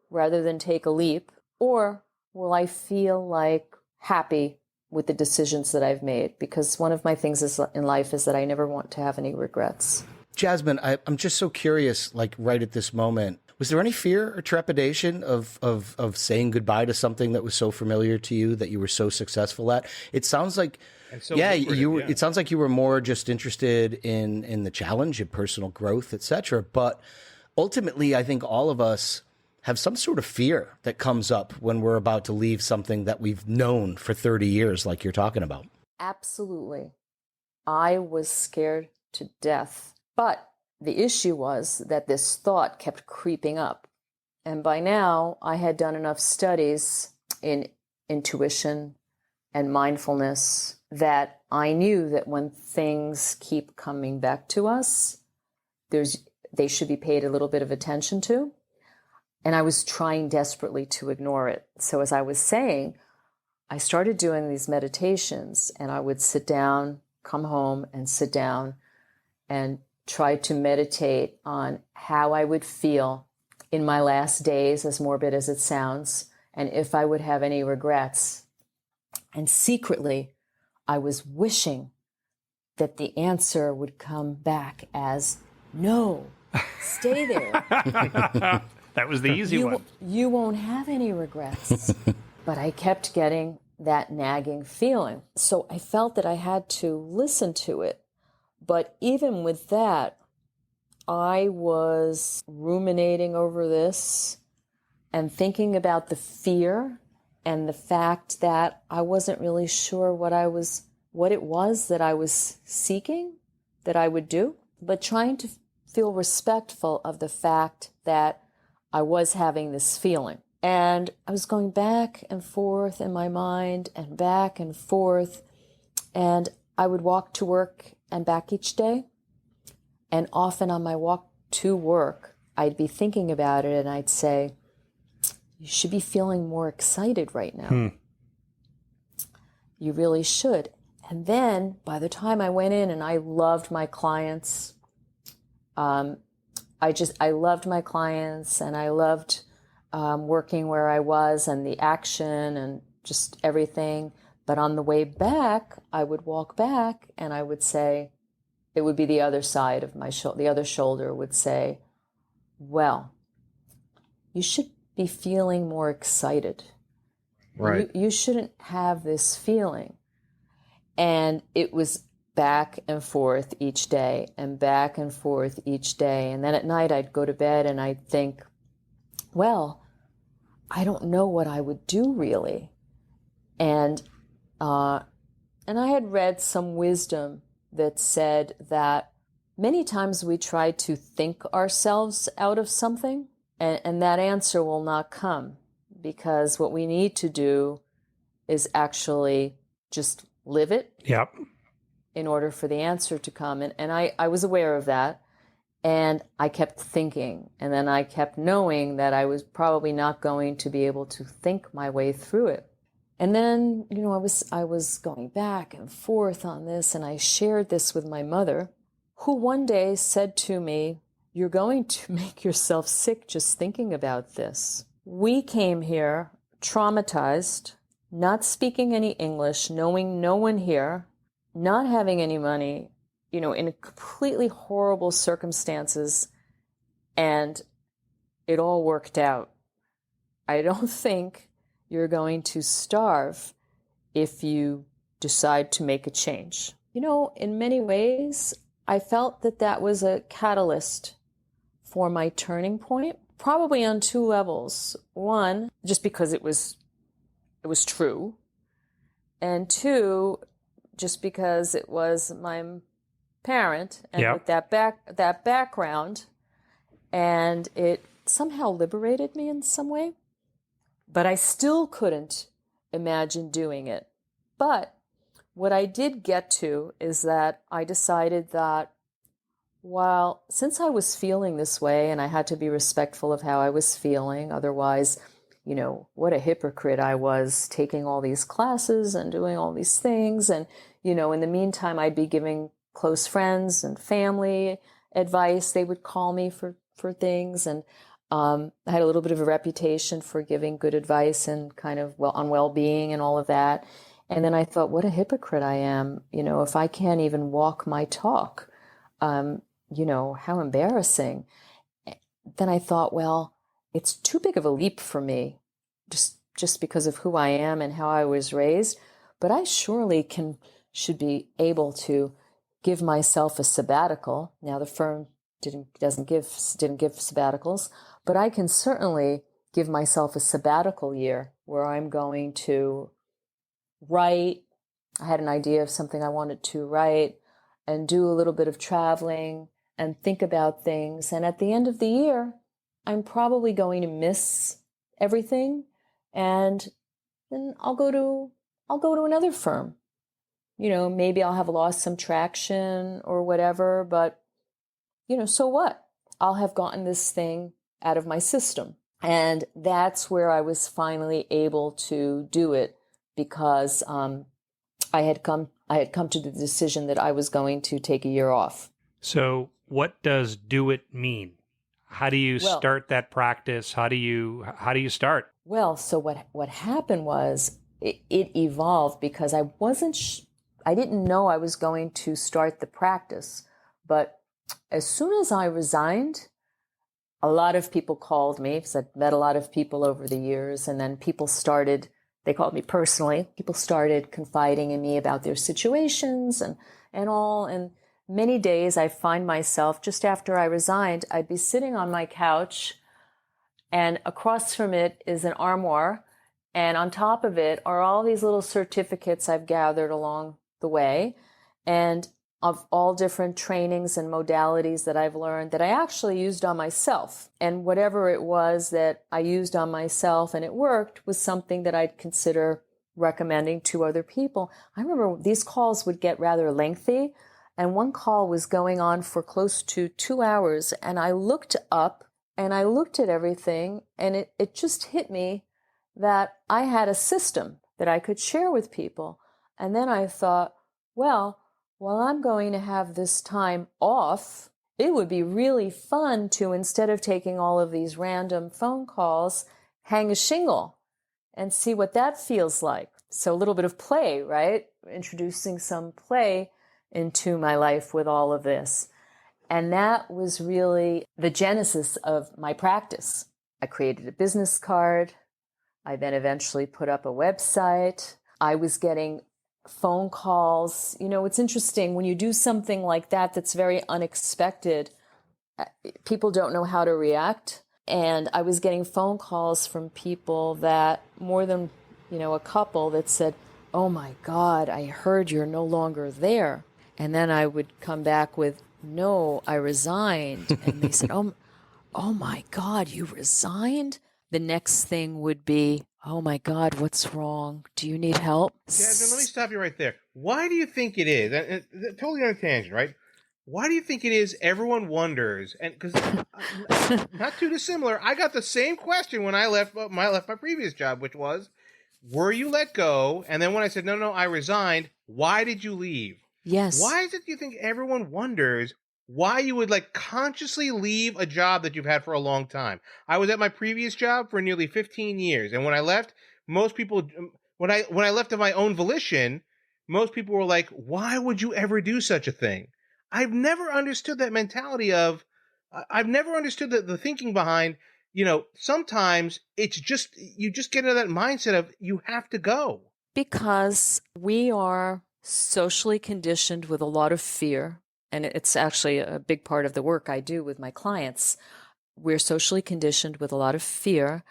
Speaker 4: rather than take a leap? Or will I feel like happy with the decisions that I've made? Because one of my things in life is that I never want to have any regrets.
Speaker 3: Jasmine, I'm just so curious, like right at this moment, was there any fear or trepidation of saying goodbye to something that was so familiar to you, that you were so successful at? It sounds like, it sounds like you were more just interested in the challenge and personal growth, etc. But ultimately, I think all of us have some sort of fear that comes up when we're about to leave something that we've known for 30 years, like you're talking about.
Speaker 4: Absolutely. I was scared to death. But the issue was that this thought kept creeping up. And by now, I had done enough studies in intuition and mindfulness that I knew that when things keep coming back to us, they should be paid a little bit of attention to. And I was trying desperately to ignore it. So as I was saying, I started doing these meditations, and I would sit down, come home and sit down and try to meditate on how I would feel in my last days, as morbid as it sounds, and if I would have any regrets. And secretly, I was wishing that the answer would come back as no, stay there.
Speaker 1: That was the easy one.
Speaker 4: You won't have any regrets. But I kept getting that nagging feeling. So I felt that I had to listen to it. But even with that, I was ruminating over this and thinking about the fear and the fact that I wasn't really sure what I was what it was that I was seeking that I would do, but trying to feel respectful of the fact that I was having this feeling. And I was going back and forth in my mind and back and forth. And I would walk to work and back each day. And often on my walk to work, I'd be thinking about it and I'd say, you should be feeling more excited right now. You really should. And then by the time I went in, and I loved my clients, I loved my clients, and I loved working where I was and the action and just everything. But on the way back, I would walk back and I would say, it would be the other side of my shoulder, the other shoulder would say, well, you should be feeling more excited.
Speaker 2: Right.
Speaker 4: You shouldn't have this feeling. And it was back and forth each day and back and forth each day. And then at night I'd go to bed and I'd think, well, I don't know what I would do really. And I had read some wisdom that said that many times we try to think ourselves out of something, and that answer will not come, because what we need to do is actually just live it.
Speaker 1: Yep.
Speaker 4: In order for the answer to come. And I was aware of that. And I kept thinking. And then I kept knowing that I was probably not going to be able to think my way through it. And then, I was going back and forth on this. And I shared this with my mother, who one day said to me, you're going to make yourself sick just thinking about this. We came here traumatized, not speaking any English, knowing no one here, not having any money, in completely horrible circumstances, and it all worked out. I don't think you're going to starve if you decide to make a change. In many ways, I felt that was a catalyst for my turning point, probably on two levels. One, just because it was true, and two, just because it was my parent and
Speaker 1: Yep.
Speaker 4: with that background, and it somehow liberated me in some way. But I still couldn't imagine doing it. But what I did get to is that I decided that since I was feeling this way, and I had to be respectful of how I was feeling, otherwise, what a hypocrite I was, taking all these classes and doing all these things. And, in the meantime, I'd be giving close friends and family advice. They would call me for things. And I had a little bit of a reputation for giving good advice and kind of on well-being and all of that. And then I thought, what a hypocrite I am, if I can't even walk my talk, how embarrassing. Then I thought, well, it's too big of a leap for me, just because of who I am and how I was raised. But I surely should be able to give myself a sabbatical. Now the firm didn't give sabbaticals, but I can certainly give myself a sabbatical year where I'm going to write. I had an idea of something I wanted to write and do a little bit of traveling and think about things. And at the end of the year, I'm probably going to miss everything, and then I'll go to another firm. Maybe I'll have lost some traction or whatever, but so what? I'll have gotten this thing out of my system. And that's where I was finally able to do it, because I had come to the decision that I was going to take a year off.
Speaker 1: So what does do it mean? How do you start that practice? How do you start?
Speaker 4: Well, so what happened was it evolved, because I didn't know I was going to start the practice. But as soon as I resigned, a lot of people called me, because I'd met a lot of people over the years, and then they called me personally. People started confiding in me about their situations and all. And many days I find myself, just after I resigned, I'd be sitting on my couch, and across from it is an armoire. And on top of it are all these little certificates I've gathered along the way, and of all different trainings and modalities that I've learned that I actually used on myself. And whatever it was that I used on myself and it worked was something that I'd consider recommending to other people. I remember these calls would get rather lengthy, and one call was going on for close to 2 hours, and I looked up and I looked at everything, and it just hit me that I had a system that I could share with people. And then I thought, well, while I'm going to have this time off, it would be really fun to, instead of taking all of these random phone calls, hang a shingle and see what that feels like. So a little bit of play, right? Introducing some play into my life with all of this. And that was really the genesis of my practice. I created a business card. I then eventually put up a website. I was getting phone calls. You know, it's interesting when you do something like that that's very unexpected, people don't know how to react. And I was getting phone calls from people that, more than, a couple that said, "Oh my God, I heard you're no longer there." And then I would come back with, "No, I resigned." And they said, oh my God, you resigned? The next thing would be, "Oh my God, what's wrong? Do you need help?"
Speaker 2: Jasmine, let me stop you right there. Why do you think it is? And totally on a tangent, right? Why do you think it is everyone wonders? And because not too dissimilar, I got the same question when I left my previous job, which was, were you let go? And then when I said, no, I resigned, why did you leave?
Speaker 4: Yes.
Speaker 2: Why is it you think everyone wonders why you would consciously leave a job that you've had for a long time? I was at my previous job for nearly 15 years. And when I left, most people, when I left of my own volition, most people were like, "Why would you ever do such a thing?" I've never understood that mentality of, I've never understood the thinking behind, sometimes it's just, you just get into that mindset of you have to go.
Speaker 4: Because we are socially conditioned with a lot of fear. And it's actually a big part of the work I do with my clients. We're socially conditioned with a lot of fear.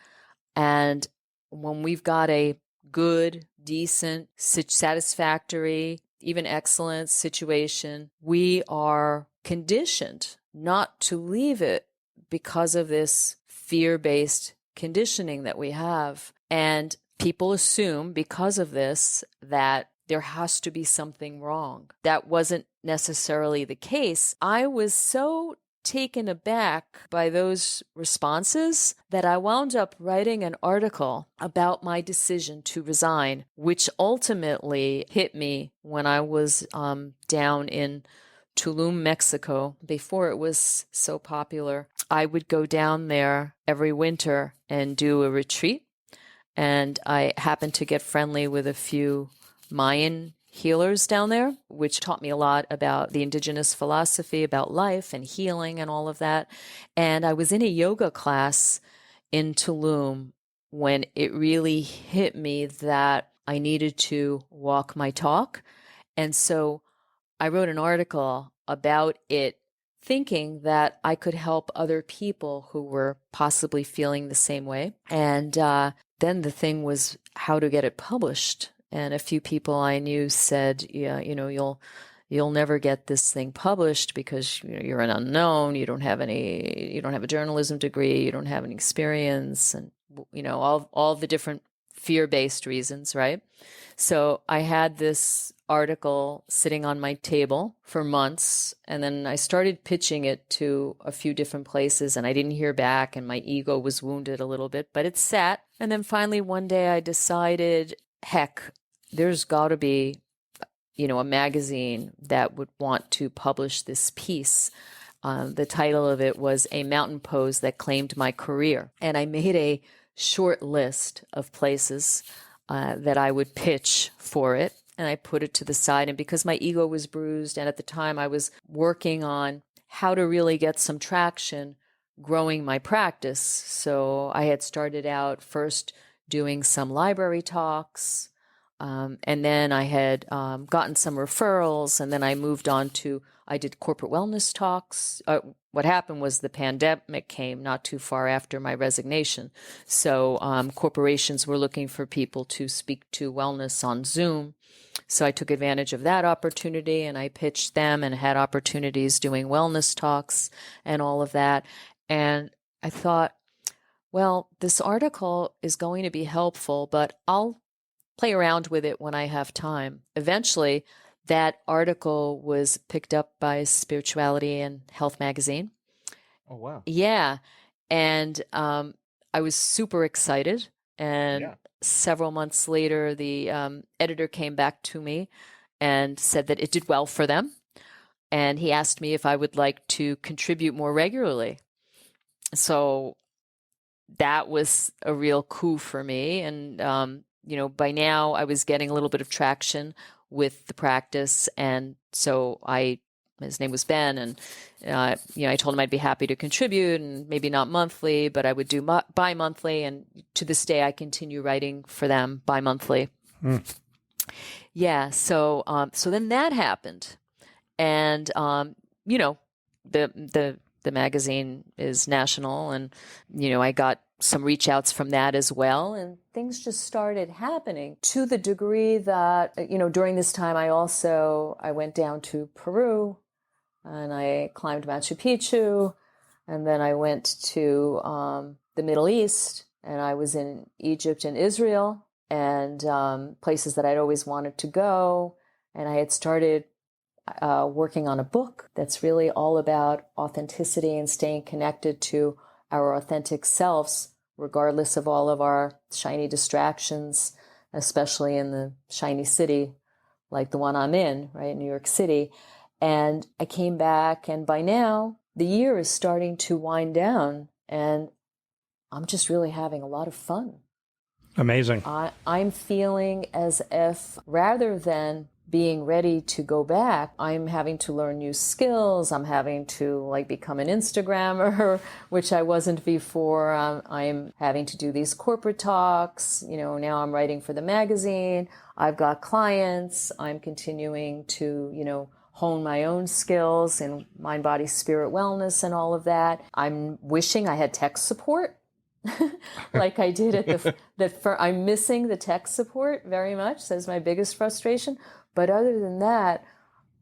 Speaker 4: And when we've got a good, decent, satisfactory, even excellent situation, we are conditioned not to leave it because of this fear-based conditioning that we have. And people assume because of this that there has to be something wrong. That wasn't necessarily the case. I was so taken aback by those responses that I wound up writing an article about my decision to resign, which ultimately hit me when I was down in Tulum, Mexico. Before it was so popular, I would go down there every winter and do a retreat. And I happened to get friendly with a few Mayan healers down there, which taught me a lot about the indigenous philosophy, about life and healing and all of that. And I was in a yoga class in Tulum when it really hit me that I needed to walk my talk. And so I wrote an article about it, thinking that I could help other people who were possibly feeling the same way. And then the thing was how to get it published. And a few people I knew said, "Yeah, you'll never get this thing published because you're an unknown. You don't have a journalism degree. You don't have any experience," and all the different fear-based reasons, right? So I had this article sitting on my table for months, and then I started pitching it to a few different places, and I didn't hear back, and my ego was wounded a little bit, but it sat. And then finally one day I decided, heck, there's got to be, a magazine that would want to publish this piece. The title of it was "A Mountain Pose That Claimed My Career." And I made a short list of places that I would pitch for it. And I put it to the side. And because my ego was bruised, and at the time I was working on how to really get some traction growing my practice. So I had started out first doing some library talks. And then I had gotten some referrals. And then I moved on to, I did corporate wellness talks, what happened was the pandemic came not too far after my resignation. So corporations were looking for people to speak to wellness on Zoom. So I took advantage of that opportunity and I pitched them and had opportunities doing wellness talks and all of that. And I thought, well, this article is going to be helpful, but I'll play around with it when I have time. Eventually, that article was picked up by Spirituality and Health magazine.
Speaker 2: Oh, wow.
Speaker 4: Yeah. And I was super excited. And several months later, the editor came back to me and said that it did well for them. And he asked me if I would like to contribute more regularly. So that was a real coup for me. And, by now I was getting a little bit of traction with the practice. And so his name was Ben, and, I told him I'd be happy to contribute, and maybe not monthly, but I would do bi-monthly. And to this day, I continue writing for them bi-monthly. Yeah. So then that happened. And, the magazine is national, and, I got some reach outs from that as well. And things just started happening to the degree that, during this time, I went down to Peru and I climbed Machu Picchu. And then I went to the Middle East, and I was in Egypt and Israel, and places that I'd always wanted to go. And I had started working on a book that's really all about authenticity and staying connected to our authentic selves, regardless of all of our shiny distractions, especially in the shiny city like the one I'm in, right, New York City. And I came back, and by now the year is starting to wind down, and I'm just really having a lot of fun.
Speaker 1: Amazing.
Speaker 4: I'm feeling as if, rather than being ready to go back, I'm having to learn new skills. I'm having to become an Instagrammer, which I wasn't before. I'm having to do these corporate talks. Now I'm writing for the magazine. I've got clients. I'm continuing to, hone my own skills in mind, body, spirit, wellness, and all of that. I'm wishing I had tech support. Like I did at I'm missing the tech support very much. That's my biggest frustration. But other than that,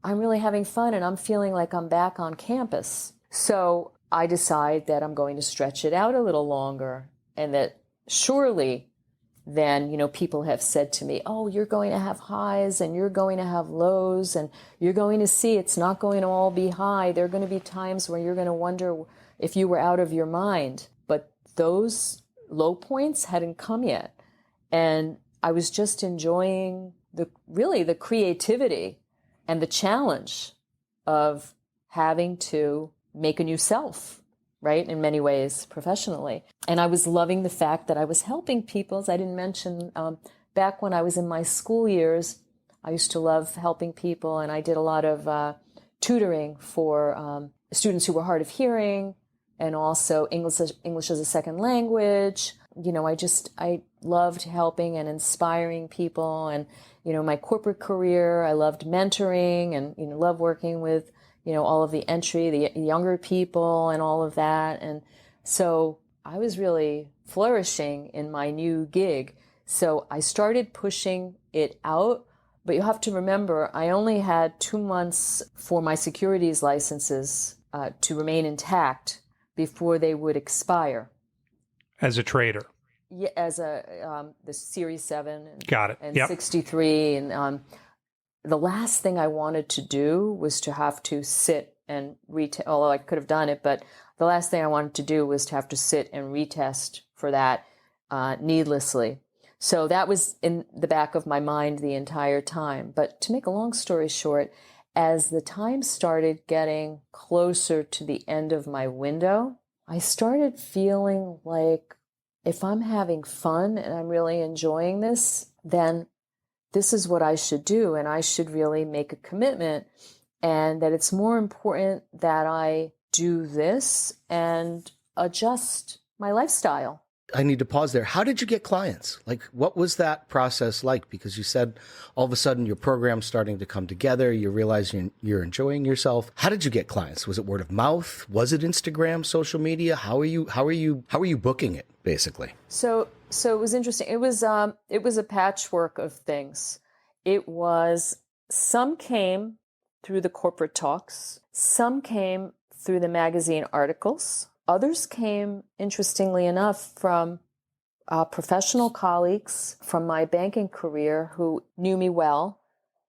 Speaker 4: I'm really having fun, and I'm feeling like I'm back on campus. So I decide that I'm going to stretch it out a little longer, and that surely then, people have said to me, oh, you're going to have highs and you're going to have lows, and you're going to see it's not going to all be high. There are going to be times where you're going to wonder if you were out of your mind. But those low points hadn't come yet. And I was just enjoying the creativity and the challenge of having to make a new self, right? In many ways, professionally. And I was loving the fact that I was helping people. As I didn't mention, back when I was in my school years, I used to love helping people, and I did a lot of tutoring for students who were hard of hearing, and also English as a second language. I loved helping and inspiring people. And, my corporate career, I loved mentoring and, love working with, all of the younger people and all of that. And so I was really flourishing in my new gig. So I started pushing it out. But you have to remember, I only had 2 months for my securities licenses to remain intact before they would expire.
Speaker 1: As a trader.
Speaker 4: Yeah, as the Series 7 and,
Speaker 1: Got it.
Speaker 4: And
Speaker 1: Yep.
Speaker 4: 63. And the last thing I wanted to do was to have to sit and retest, although I could have done it, but the last thing I wanted to do was to have to sit and retest for that needlessly. So that was in the back of my mind the entire time. But to make a long story short, as the time started getting closer to the end of my window, I started feeling like if I'm having fun and I'm really enjoying this, then this is what I should do. And I should really make a commitment, and that it's more important that I do this and adjust my lifestyle.
Speaker 3: I need to pause there. How did you get clients? Like, what was that process like? Because you said all of a sudden your program's starting to come together. You realize you're enjoying yourself. How did you get clients? Was it word of mouth? Was it Instagram, social media? How are you booking it, basically?
Speaker 4: So it was interesting. It was a patchwork of things. It was, some came through the corporate talks. Some came through the magazine articles. Others came, interestingly enough, from professional colleagues from my banking career who knew me well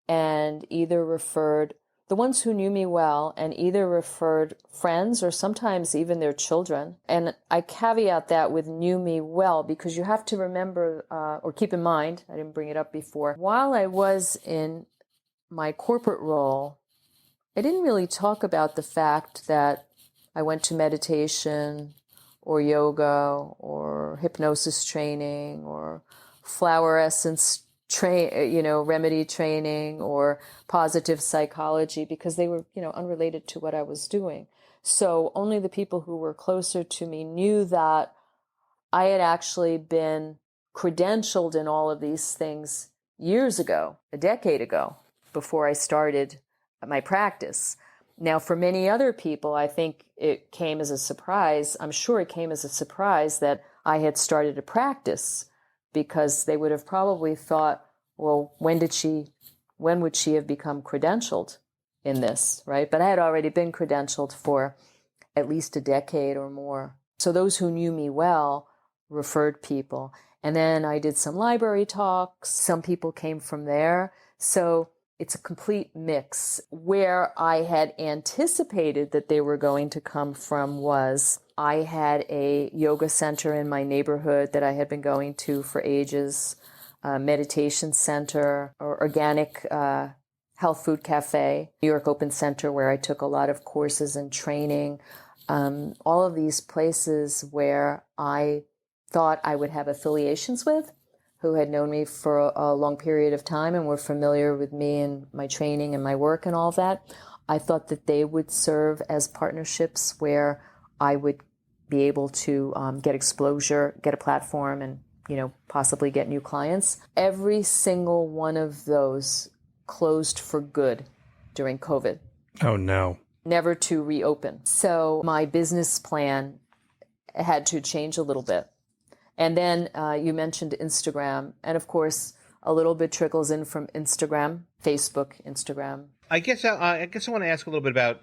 Speaker 4: and either referred, the ones who knew me well and either referred friends or sometimes even their children. And I caveat that with knew me well because you have to remember or keep in mind, I didn't bring it up before, while I was in my corporate role, I didn't really talk about the fact that I went to meditation or yoga or hypnosis training or flower essence remedy training or positive psychology because they were, unrelated to what I was doing. So only the people who were closer to me knew that I had actually been credentialed in all of these things years ago, a decade ago, before I started my practice. Now, for many other people, I think it came as a surprise. I'm sure it came as a surprise that I had started a practice because they would have probably thought, well, when would she have become credentialed in this, right? But I had already been credentialed for at least a decade or more. So those who knew me well referred people. And then I did some library talks. Some people came from there. So it's a complete mix. Where I had anticipated that they were going to come from was I had a yoga center in my neighborhood that I had been going to for ages, a meditation center, or organic health food cafe, New York Open Center, where I took a lot of courses and training. All of these places where I thought I would have affiliations with, who had known me for a long period of time and were familiar with me and my training and my work and all that. I thought that they would serve as partnerships where I would be able to get exposure, get a platform, and possibly get new clients. Every single one of those closed for good during COVID.
Speaker 1: Oh, no.
Speaker 4: Never to reopen. So my business plan had to change a little bit. And then you mentioned Instagram. And of course, a little bit trickles in from Instagram, Facebook, Instagram.
Speaker 2: I guess I want to ask a little bit about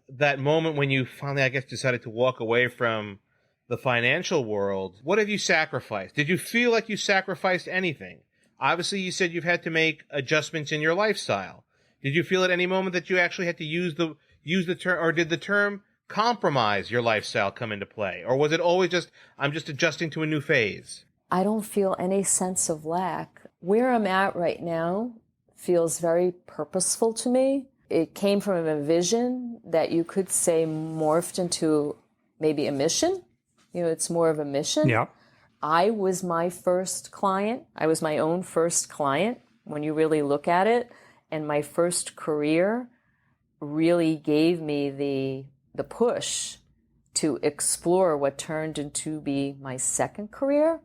Speaker 2: that moment when you finally, decided to walk away from the financial world. What have you sacrificed? Did you feel like you sacrificed anything? Obviously, you said you've had to make adjustments in your lifestyle. Did you feel at any moment that you actually had to use the term, or did the term compromise your lifestyle come into play? Or was it always just, I'm just adjusting to a new phase?
Speaker 4: I don't feel any sense of lack. Where I'm at right now feels very purposeful to me. It came from a vision that you could say morphed into maybe a mission. It's more of a mission.
Speaker 1: Yeah.
Speaker 4: I was my first client. I was my own first client when you really look at it. And my first career really gave me the push to explore what turned into be my second career.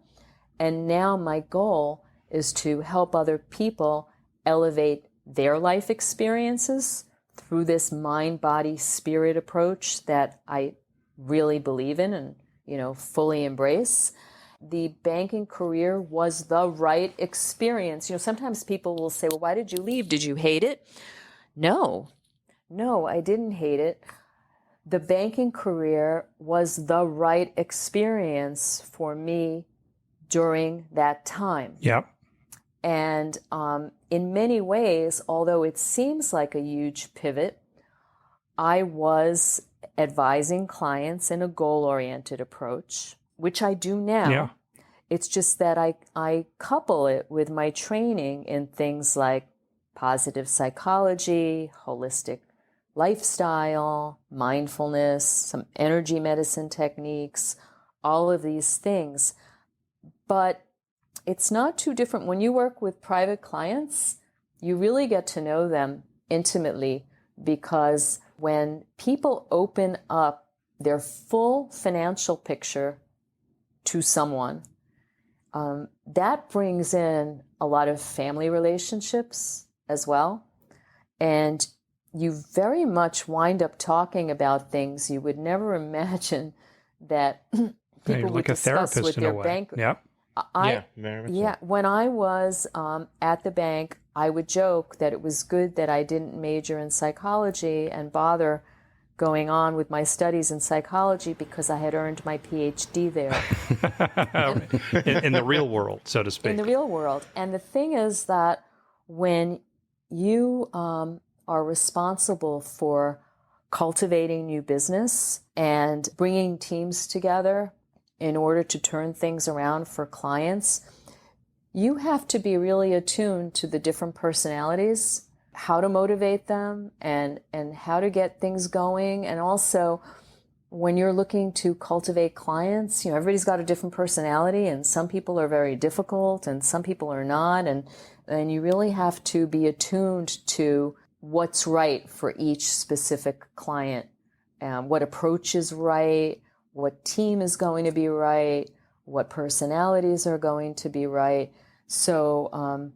Speaker 4: And now my goal is to help other people elevate their life experiences through this mind, body, spirit approach that I really believe in and, fully embrace. The banking career was the right experience. Sometimes people will say, well, why did you leave? Did you hate it? No, I didn't hate it. The banking career was the right experience for me during that time.
Speaker 1: Yep.
Speaker 4: And in many ways, although it seems like a huge pivot, I was advising clients in a goal-oriented approach, which I do now.
Speaker 1: Yeah.
Speaker 4: It's just that I couple it with my training in things like positive psychology, holistic lifestyle, mindfulness, some energy medicine techniques, all of these things. But it's not too different. When you work with private clients, you really get to know them intimately, because when people open up their full financial picture to someone, that brings in a lot of family relationships as well. And you very much wind up talking about things you would never imagine that people would
Speaker 1: like a
Speaker 4: discuss
Speaker 1: therapist
Speaker 4: with
Speaker 1: in a
Speaker 4: their
Speaker 1: way.
Speaker 4: banker.
Speaker 1: Yep.
Speaker 2: Very much
Speaker 4: Yeah,
Speaker 2: so.
Speaker 4: when I was at the bank, I would joke that it was good that I didn't major in psychology and bother going on with my studies in psychology because I had earned my PhD there.
Speaker 1: in the real world, so to speak.
Speaker 4: In the real world. And the thing is that when you are responsible for cultivating new business and bringing teams together in order to turn things around for clients, you have to be really attuned to the different personalities, how to motivate them and how to get things going. And also, when you're looking to cultivate clients, everybody's got a different personality, and some people are very difficult and some people are not. And you really have to be attuned to what's right for each specific client, what approach is right, what team is going to be right, what personalities are going to be right. So,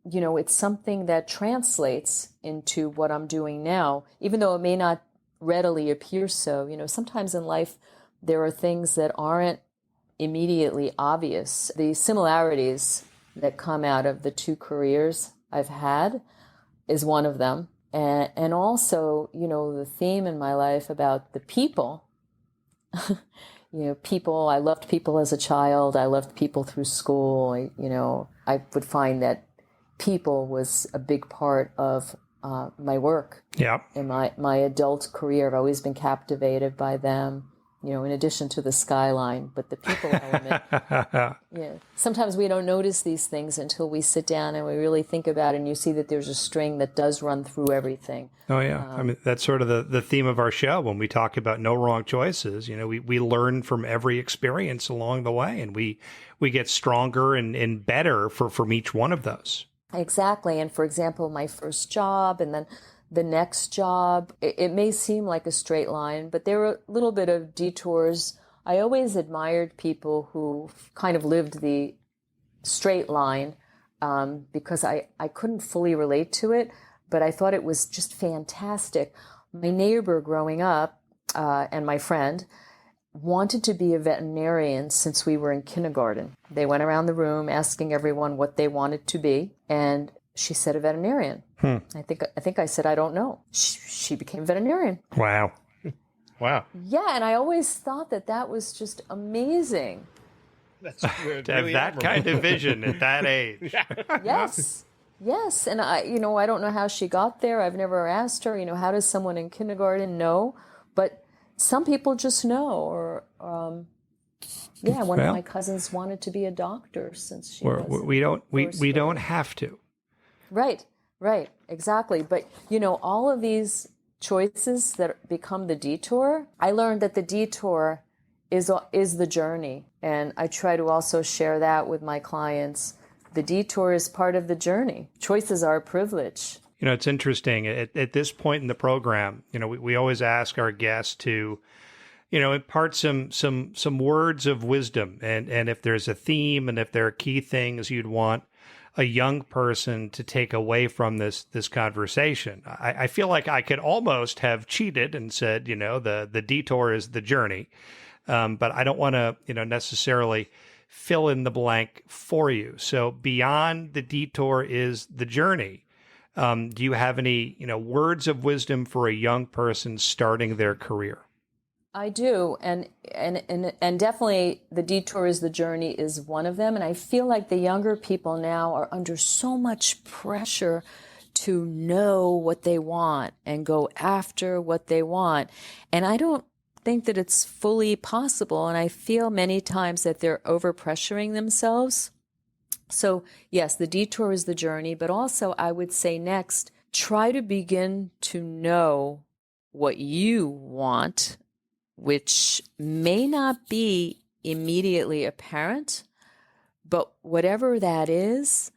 Speaker 4: it's something that translates into what I'm doing now, even though it may not readily appear so. Sometimes in life, there are things that aren't immediately obvious. The similarities that come out of the two careers I've had is one of them. And also, the theme in my life about the people. People, I loved people as a child. I loved people through school. I would find that people was a big part of my work.
Speaker 1: Yeah.
Speaker 4: In my adult career, I've always been captivated by them, in addition to the skyline, but the people element. Sometimes we don't notice these things until we sit down and we really think about it, and you see that there's a string that does run through everything.
Speaker 1: Oh, yeah. I mean, that's sort of the theme of our show when we talk about no wrong choices. We learn from every experience along the way, and we get stronger and better from each one of those.
Speaker 4: Exactly. And for example, my first job and then the next job, it may seem like a straight line, but there were a little bit of detours. I always admired people who kind of lived the straight line because I couldn't fully relate to it, but I thought it was just fantastic. My neighbor growing up and my friend wanted to be a veterinarian since we were in kindergarten. They went around the room asking everyone what they wanted to be, and she said a veterinarian. I think I said, I don't know. She became a veterinarian.
Speaker 1: Wow.
Speaker 4: Yeah, and I always thought that was just amazing.
Speaker 2: That's
Speaker 1: To have that kind of vision at that age.
Speaker 4: Yes, and I don't know how she got there. I've never asked her, how does someone in kindergarten know? But some people just know, or one of my cousins wanted to be a doctor since she was.
Speaker 1: We don't have to.
Speaker 4: Right, exactly. But all of these choices that become the detour, I learned that the detour is the journey, and I try to also share that with my clients. The detour is part of the journey. Choices are a privilege.
Speaker 1: It's interesting. At this point in the program, we always ask our guests to, impart some words of wisdom, and if there's a theme and if there are key things you'd want a young person to take away from this conversation. I feel like I could almost have cheated and said, the detour is the journey, but I don't want to, necessarily fill in the blank for you. So beyond the detour is the journey. Do you have any, words of wisdom for a young person starting their career?
Speaker 4: I do, and definitely the detour is the journey is one of them. And I feel like the younger people now are under so much pressure to know what they want and go after what they want. And I don't think that it's fully possible. And I feel many times that they're overpressuring themselves. So yes, the detour is the journey, but also I would say next, try to begin to know what you want, which may not be immediately apparent, but whatever that is,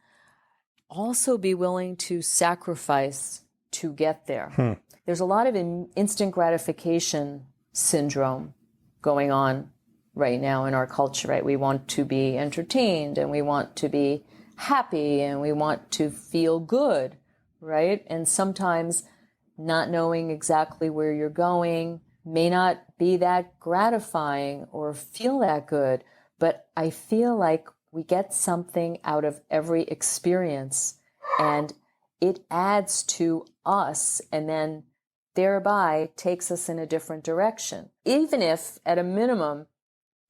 Speaker 4: also be willing to sacrifice to get there. There's a lot of instant gratification syndrome going on right now in our culture, right? We want to be entertained and we want to be happy and we want to feel good, right? And sometimes not knowing exactly where you're going may not be that gratifying or feel that good, but I feel like we get something out of every experience and it adds to us and then thereby takes us in a different direction. Even if at a minimum,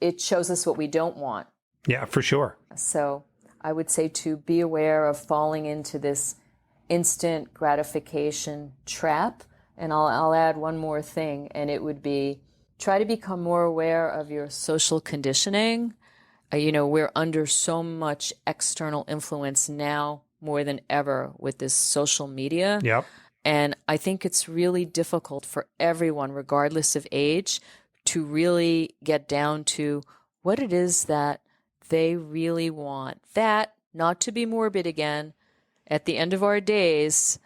Speaker 4: it shows us what we don't want.
Speaker 1: Yeah, for sure.
Speaker 4: So I would say to be aware of falling into this instant gratification trap. And I'll add one more thing, and it would be try to become more aware of your social conditioning. We're under so much external influence now more than ever with this social media.
Speaker 1: Yep.
Speaker 4: And I think it's really difficult for everyone, regardless of age, to really get down to what it is that they really want. That, not to be morbid again, at the end of our days,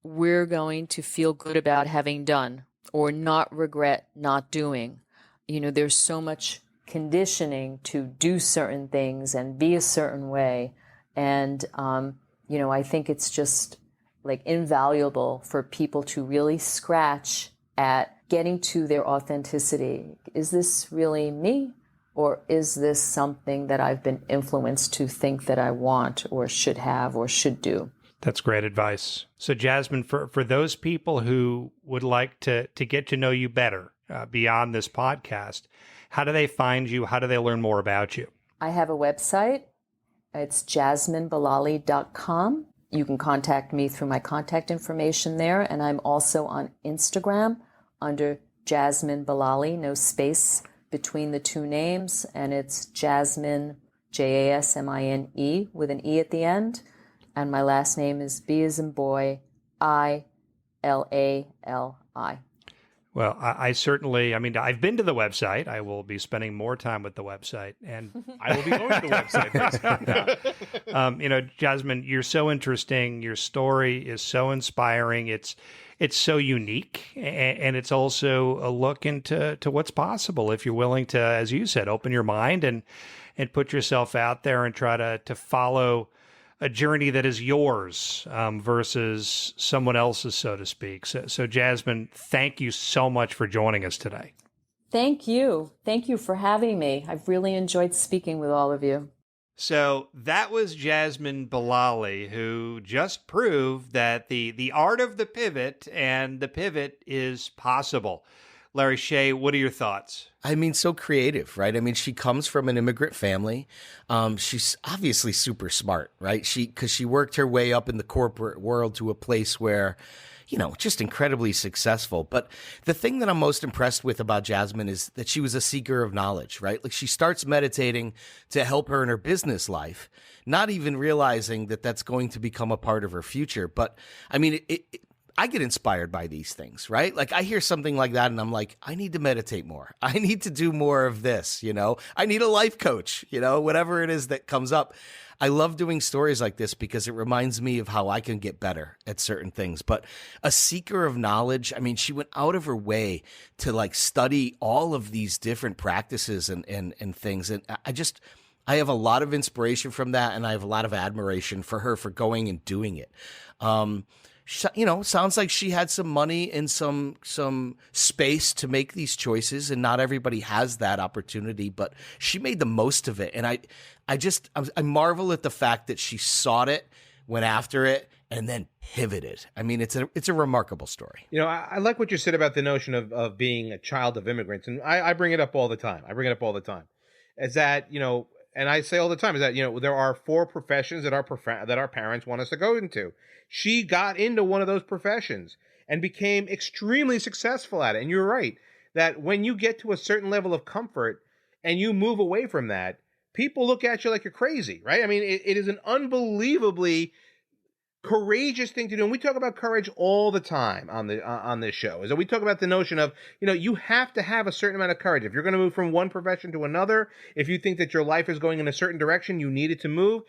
Speaker 4: we're going to feel good about having done or not regret not doing. There's so much conditioning to do certain things and be a certain way. And, I think it's just like invaluable for people to really scratch at getting to their authenticity. Is this really me? Or is this something that I've been influenced to think that I want or should have or should do?
Speaker 1: That's great advice. So Jasmine, for those people who would like to get to know you better beyond this podcast, how do they find you? How do they learn more about you?
Speaker 4: I have a website. It's jasminebilali.com. You can contact me through my contact information there. And I'm also on Instagram under Jasmine Bilali, no space between the two names. And it's Jasmine, Jasmine, with an E at the end. And my last name is B as in boy, Ilali.
Speaker 1: Well, I certainly, I've been to the website. I will be spending more time with the website, and
Speaker 2: I will be going to the website.
Speaker 1: Jasmine, you're so interesting. Your story is so inspiring. It's so unique, and it's also a look into what's possible if you're willing to, as you said, open your mind and put yourself out there and try to follow a journey that is yours versus someone else's, so to speak. So Jasmine, thank you so much for joining us today.
Speaker 4: Thank you. Thank you for having me. I've really enjoyed speaking with all of you.
Speaker 1: So that was Jasmine Bilali, who just proved that the art of the pivot and the pivot is possible. Larry Shea, what are your thoughts?
Speaker 3: So creative, right? She comes from an immigrant family. She's obviously super smart, right? Because she worked her way up in the corporate world to a place where, just incredibly successful. But the thing that I'm most impressed with about Jasmine is that she was a seeker of knowledge, right? Like she starts meditating to help her in her business life, not even realizing that that's going to become a part of her future. But I get inspired by these things, right? Like I hear something like that and I'm like, I need to meditate more. I need to do more of this, I need a life coach, whatever it is that comes up. I love doing stories like this because it reminds me of how I can get better at certain things. But a seeker of knowledge, she went out of her way to study all of these different practices and things. And I have a lot of inspiration from that. And I have a lot of admiration for her for going and doing it. Sounds like she had some money and some space to make these choices, and not everybody has that opportunity, but she made the most of it. And I marvel at the fact that she sought it, went after it, and then pivoted. It's a remarkable story.
Speaker 2: I like what you said about the notion of being a child of immigrants, and I bring it up all the time. Is that, and I say all the time, is that, there are 4 professions that our parents want us to go into. She got into one of those professions and became extremely successful at it. And you're right, that when you get to a certain level of comfort and you move away from that, people look at you like you're crazy, right? It is an unbelievably courageous thing to do. And we talk about courage all the time on this show. Is that we talk about the notion of, you have to have a certain amount of courage. If you're going to move from one profession to another, if you think that your life is going in a certain direction, you need it to move.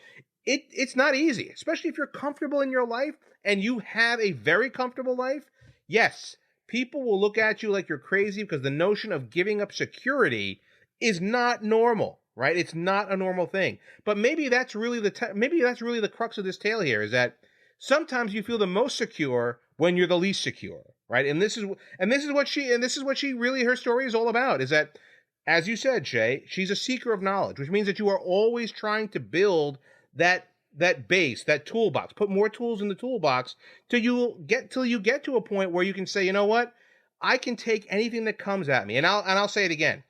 Speaker 2: It's not easy, especially if you're comfortable in your life and you have a very comfortable life. Yes, people will look at you like you're crazy because the notion of giving up security is not normal, right? It's not a normal thing. But maybe that's really the crux of this tale here, is that sometimes you feel the most secure when you're the least secure, right? And this is what she really, her story is all about, is that, as you said, Shay, she's a seeker of knowledge, which means that you are always trying to build that base, that toolbox, put more tools in the toolbox till you get to a point where you can say, you know what, I can take anything that comes at me. And I'll say it again.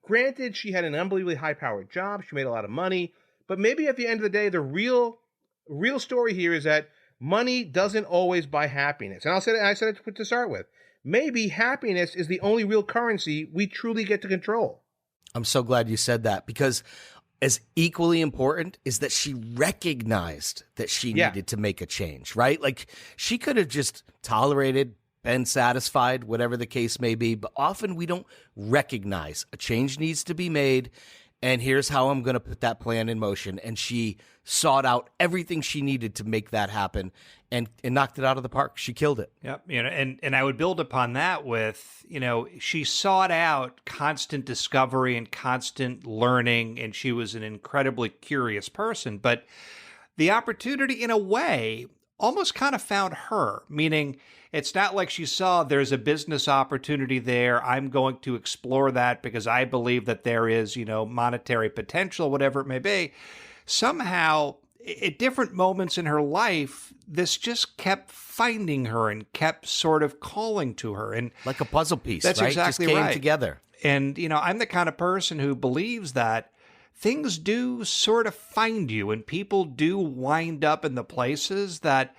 Speaker 2: Granted, she had an unbelievably high-powered job, she made a lot of money, but maybe at the end of the day, the real story here is that money doesn't always buy happiness. And I said it to start with. Maybe happiness is the only real currency we truly get to control.
Speaker 3: I'm so glad you said that, because as equally important is that she recognized that she needed to make a change, right? Like, she could have just tolerated, been satisfied, whatever the case may be. But often we don't recognize a change needs to be made, and here's how I'm going to put that plan in motion. And she sought out everything she needed to make that happen, and knocked it out of the park. She killed it.
Speaker 1: Yep. And I would build upon that with, she sought out constant discovery and constant learning, and she was an incredibly curious person. But the opportunity, in a way, almost kind of found her, meaning it's not like she saw there's a business opportunity there, I'm going to explore that because I believe that there is, monetary potential, whatever it may be. Somehow, at different moments in her life, this just kept finding her and kept sort of calling to her. And
Speaker 3: like a puzzle piece,
Speaker 1: that's
Speaker 3: right?
Speaker 1: exactly
Speaker 3: just came
Speaker 1: right.
Speaker 3: together.
Speaker 1: And, I'm the kind of person who believes that things do sort of find you, and people do wind up in the places that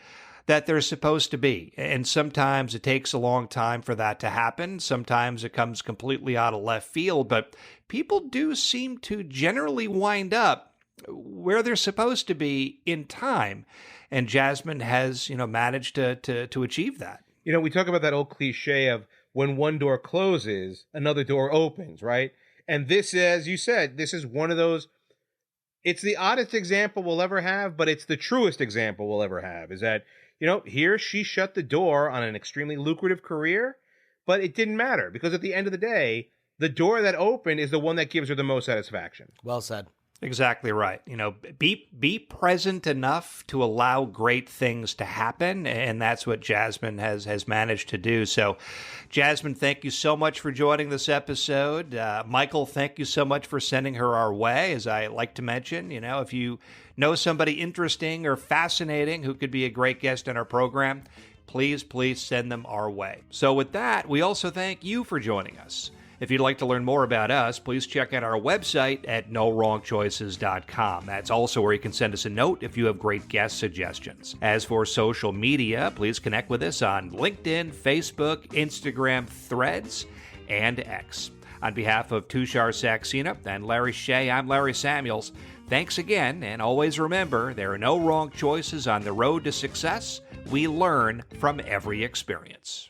Speaker 1: they're supposed to be. And sometimes it takes a long time for that to happen. Sometimes it comes completely out of left field, but people do seem to generally wind up where they're supposed to be in time. And Jasmine has, managed to achieve that.
Speaker 2: We talk about that old cliche of when one door closes, another door opens, right? And this, as you said, this is one of those, it's the oddest example we'll ever have, but it's the truest example we'll ever have, is that, here she shut the door on an extremely lucrative career, but it didn't matter, because at the end of the day, the door that opened is the one that gives her the most satisfaction.
Speaker 3: Well said.
Speaker 1: Exactly right. Be present enough to allow great things to happen, and that's what Jasmine has managed to do. So, Jasmine, thank you so much for joining this episode. Michael, thank you so much for sending her our way. As I like to mention, if you know somebody interesting or fascinating who could be a great guest on our program, please send them our way. So with that, we also thank you for joining us. If you'd like to learn more about us, please check out our website at NoWrongChoices.com. That's also where you can send us a note if you have great guest suggestions. As for social media, please connect with us on LinkedIn, Facebook, Instagram, Threads, and X. On behalf of Tushar Saxena and Larry Shea, I'm Larry Samuels. Thanks again, and always remember, there are no wrong choices on the road to success. We learn from every experience.